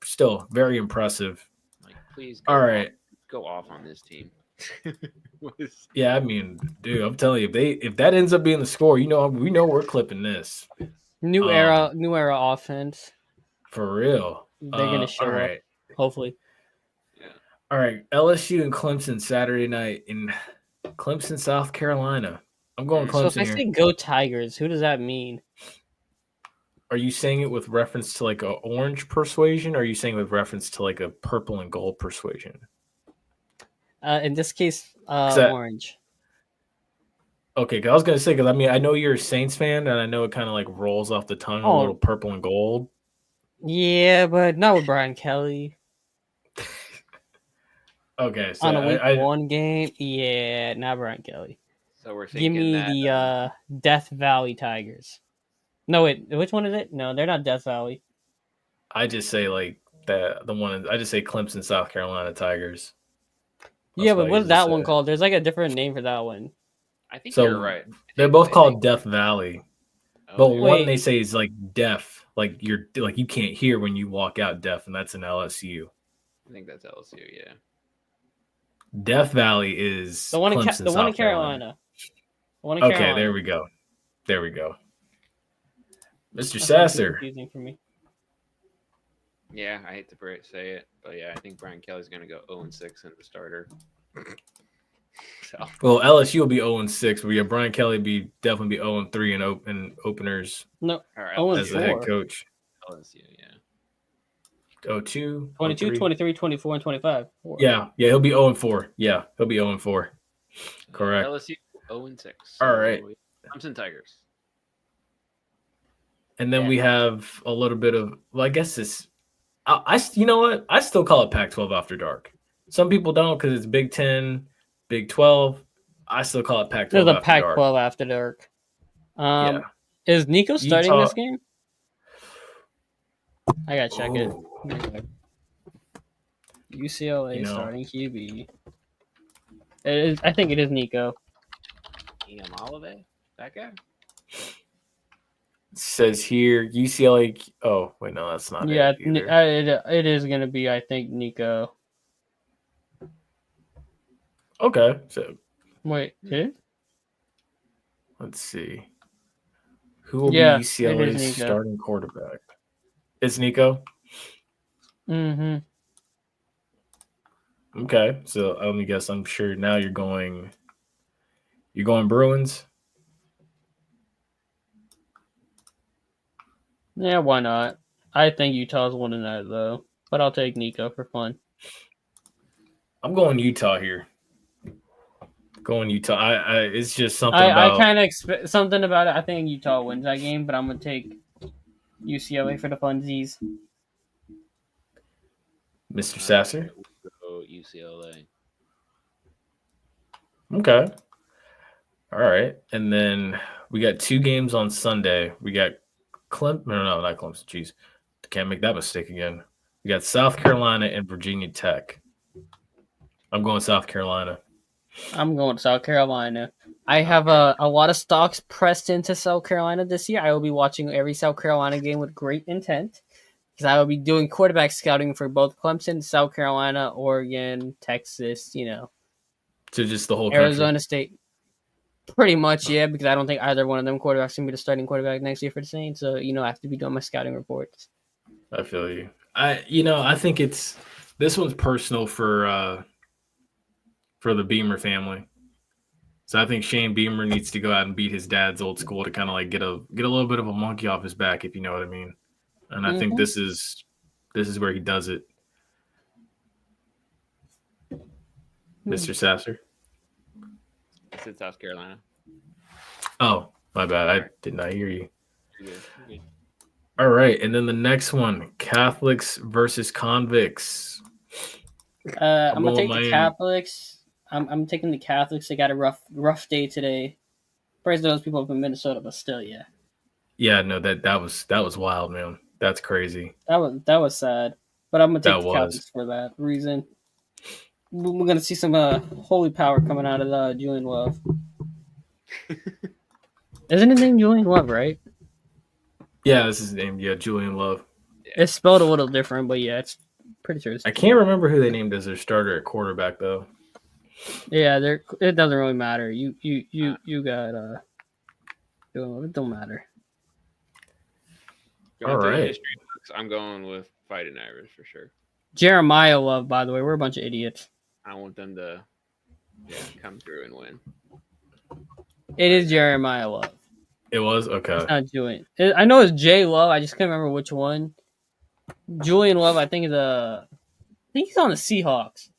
still very impressive. Like, please. Go off on this team. Yeah, I mean, dude, I'm telling you, if that ends up being the score, we know we're clipping this. New era offense. For real. They're gonna show up, hopefully. Yeah. All right, LSU and Clemson Saturday night in Clemson, South Carolina. I'm going Clemson So if I here. say go Tigers, who does that mean? Are you saying it with reference to like a orange persuasion, or are you saying with reference to like a purple and gold persuasion? In this case, orange. Okay, I was gonna say, because I mean, I know you're a Saints fan, and I know it kind of like rolls off the tongue a little purple and gold. Yeah, but not with Brian Kelly. Okay, so on a week 1 game, yeah, not Brian Kelly. So we're thinking give me the Death Valley Tigers. No, wait, which one is it? No, they're not Death Valley. I just say like the one. I just say Clemson, South Carolina Tigers. Yeah, but what's that one called? There's like a different name for that one. I think you're right. They're both called Death Valley. But one they say is like deaf, like you can't hear when you walk out deaf, and that's in LSU. I think that's LSU, yeah. Death Valley is the one in Clemson, the one in South Carolina. The one in Okay, Carolina. there we go. Mr. That's Sassor. confusing for me. Yeah, I hate to say it, but yeah, I think Brian Kelly's going to go 0-6 in the starter. So. Well, LSU will be 0-6, but yeah, Brian Kelly definitely be 0-3 in openers. No, as the head coach. LSU, yeah. 2, 22, 23, 24, and 25. 4. Yeah, he'll be 0-4. Yeah, he'll be 0-4. Correct. LSU 0-6. All right. Clemson Tigers. And then we have a little bit of, well, I guess this. You know what? I still call it Pac-12 after dark. Some people don't because it's Big 10, Big 12. I still call it Pac-12 There's a after Pac-12 dark. after dark. Is Nico starting this game? I gotta check it. UCLA You know. starting QB. I think it is Nico. Ian Olive, that guy. It says here UCLA. Oh wait, no, that's not Yeah, it either. it is gonna be, I think, Nico. Okay, so Wait, it? let's see. Who will Yeah, be it is UCLA's Nico. starting quarterback? It's Nico. Mm-hmm. Okay, so let me guess. I'm sure now you're going Bruins. Yeah, why not? I think Utah's winning that though, but I'll take Nico for fun. I'm going Utah here. Going Utah. I it's just something I about kind of expect something about it. I think Utah wins that game, but I'm gonna take UCLA for the funsies. Mr. Sasser. We'll go UCLA. Okay. All right. And then we got 2 games on Sunday. We got no, not Clemson. Jeez. Can't make that mistake again. We got South Carolina and Virginia Tech. I'm going South Carolina. I'm going to South Carolina. I have a lot of stocks pressed into South Carolina this year. I will be watching every South Carolina game with great intent because I will be doing quarterback scouting for both Clemson, South Carolina, Oregon, Texas, So just the whole country. Arizona State. Pretty much, yeah, because I don't think either one of them quarterbacks can be the starting quarterback next year for the Saints. So, I have to be doing my scouting reports. I feel you. I think this one's personal for the Beamer family. So I think Shane Beamer needs to go out and beat his dad's old school to kind of like get a little bit of a monkey off his back, if you know what I mean. And I think this is where he does it. Mr. Sasser. I said South Carolina. Oh, my bad. I did not hear you. You're good. You're good. All right, and then the next one, Catholics versus convicts. I'm gonna going take the Miami. Catholics. I'm taking the Catholics. They got a rough day today. Praise those people up in Minnesota, but still, yeah. Yeah, no, that was wild, man. That's crazy. That was sad. But I'm gonna take That the was. Catholics for that reason. We're gonna see some holy power coming out of Julian Love. Isn't his name Julian Love, right? Yeah, this is his name. Yeah, Julian Love. It's spelled a little different, but yeah, it's pretty sure. I can't remember who they named as their starter at quarterback though. Yeah, it doesn't really matter. You got it don't matter. Going All through the right. history books, I'm going with Fighting Irish for sure. Jeremiah Love, by the way, we're a bunch of idiots. I want them to come through and win. It is Jeremiah Love. It was okay. It's not Julian. I know it's J Love. I just can't remember which one. Julian Love, I think he's on the Seahawks.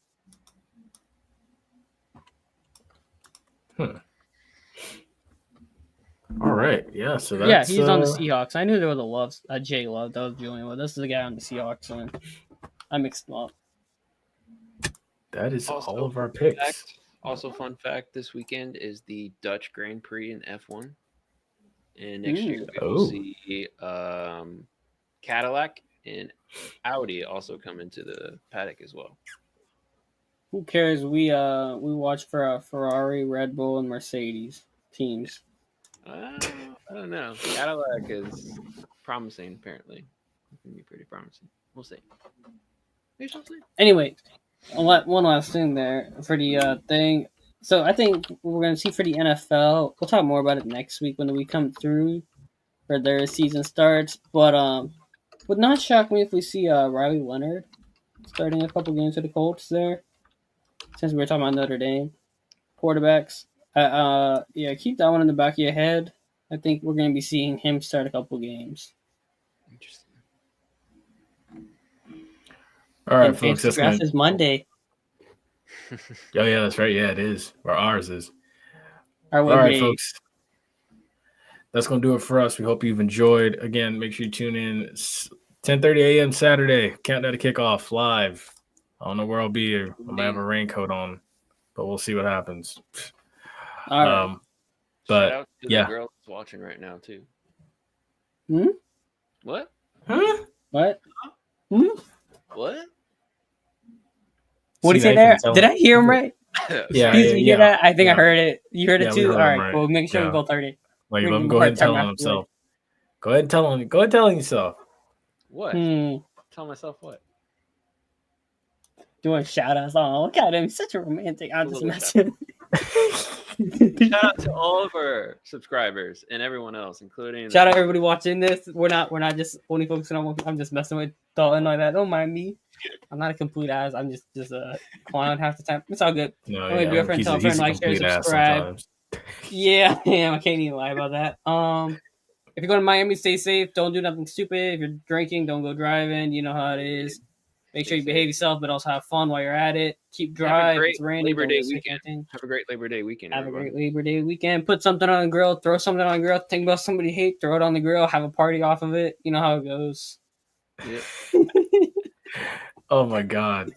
All right. Yeah. So that's he's on the Seahawks. I knew there was a J Love. That was Julian Love. This is the guy on the Seahawks, and I mixed them up. That is Also, all of our fun picks. fact- Also, fun fact: this weekend is the Dutch Grand Prix in F1, and next year we will see Cadillac and Audi also come into the paddock as well. Who cares? We watch for Ferrari, Red Bull, and Mercedes teams. I don't know. Cadillac is promising. Apparently, it can be pretty promising. We'll see. We shall see. Anyway, one last thing there for the thing. So I think we're going to see for the NFL. We'll talk more about it next week when we come through for their season starts. But would not shock me if we see Riley Leonard starting a couple games for the Colts there. Since we were talking about Notre Dame quarterbacks, keep that one in the back of your head. I think we're going to be seeing him start a couple games. Interesting. All right, And folks. Fantasy Draft is Monday. Oh yeah, that's right. Yeah, it is. Or ours is. All All right, folks. That's going to do it for us. We hope you've enjoyed. Again, make sure you tune in 10:30 a.m. Saturday. Countdown to kickoff live. I don't know where I'll be. I might have a raincoat on, but we'll see what happens. All right. But shout out to yeah. the girl that's watching right now too. Hmm? What? Huh? What? Hmm? What? What did he say Nathan there? telling- Did I hear him right? Yeah, Did you hear that? I think yeah. I heard it. You heard Yeah, it we too? heard All him right, right. cool. Make sure Yeah. we go 30. Like, We let can him go go ahead hard and tell time on afterward. himself. Go ahead and tell him. Go ahead telling yourself. What? Hmm. Tell myself what? Doing shout outs. Oh, look at him. He's such a romantic. I'm just Little messing. Shout out to all of our subscribers and everyone else, including Shout out everybody watching this. We're not just only focusing on one. I'm just messing with Dalton like that. Don't mind me. I'm not a complete ass. I'm just a clown half the time. It's all good. No, My girlfriend, tell a friend, like, share, subscribe. Yeah, damn, I can't even lie about that. If you're going to Miami, stay safe. Don't do nothing stupid. If you're drinking, don't go driving. You know how it is. Make sure you behave yourself, but also have fun while you're at it. Keep dry. If it's raining, Labor don't Day get sick or weekend. anything. Have a great Labor Day weekend. Have a everyone. great Labor Day weekend. Put something on the grill. Throw something on the grill. Think about somebody you hate. Throw it on the grill. Have a party off of it. You know how it goes. Yep. Oh my God.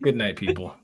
Good night, people.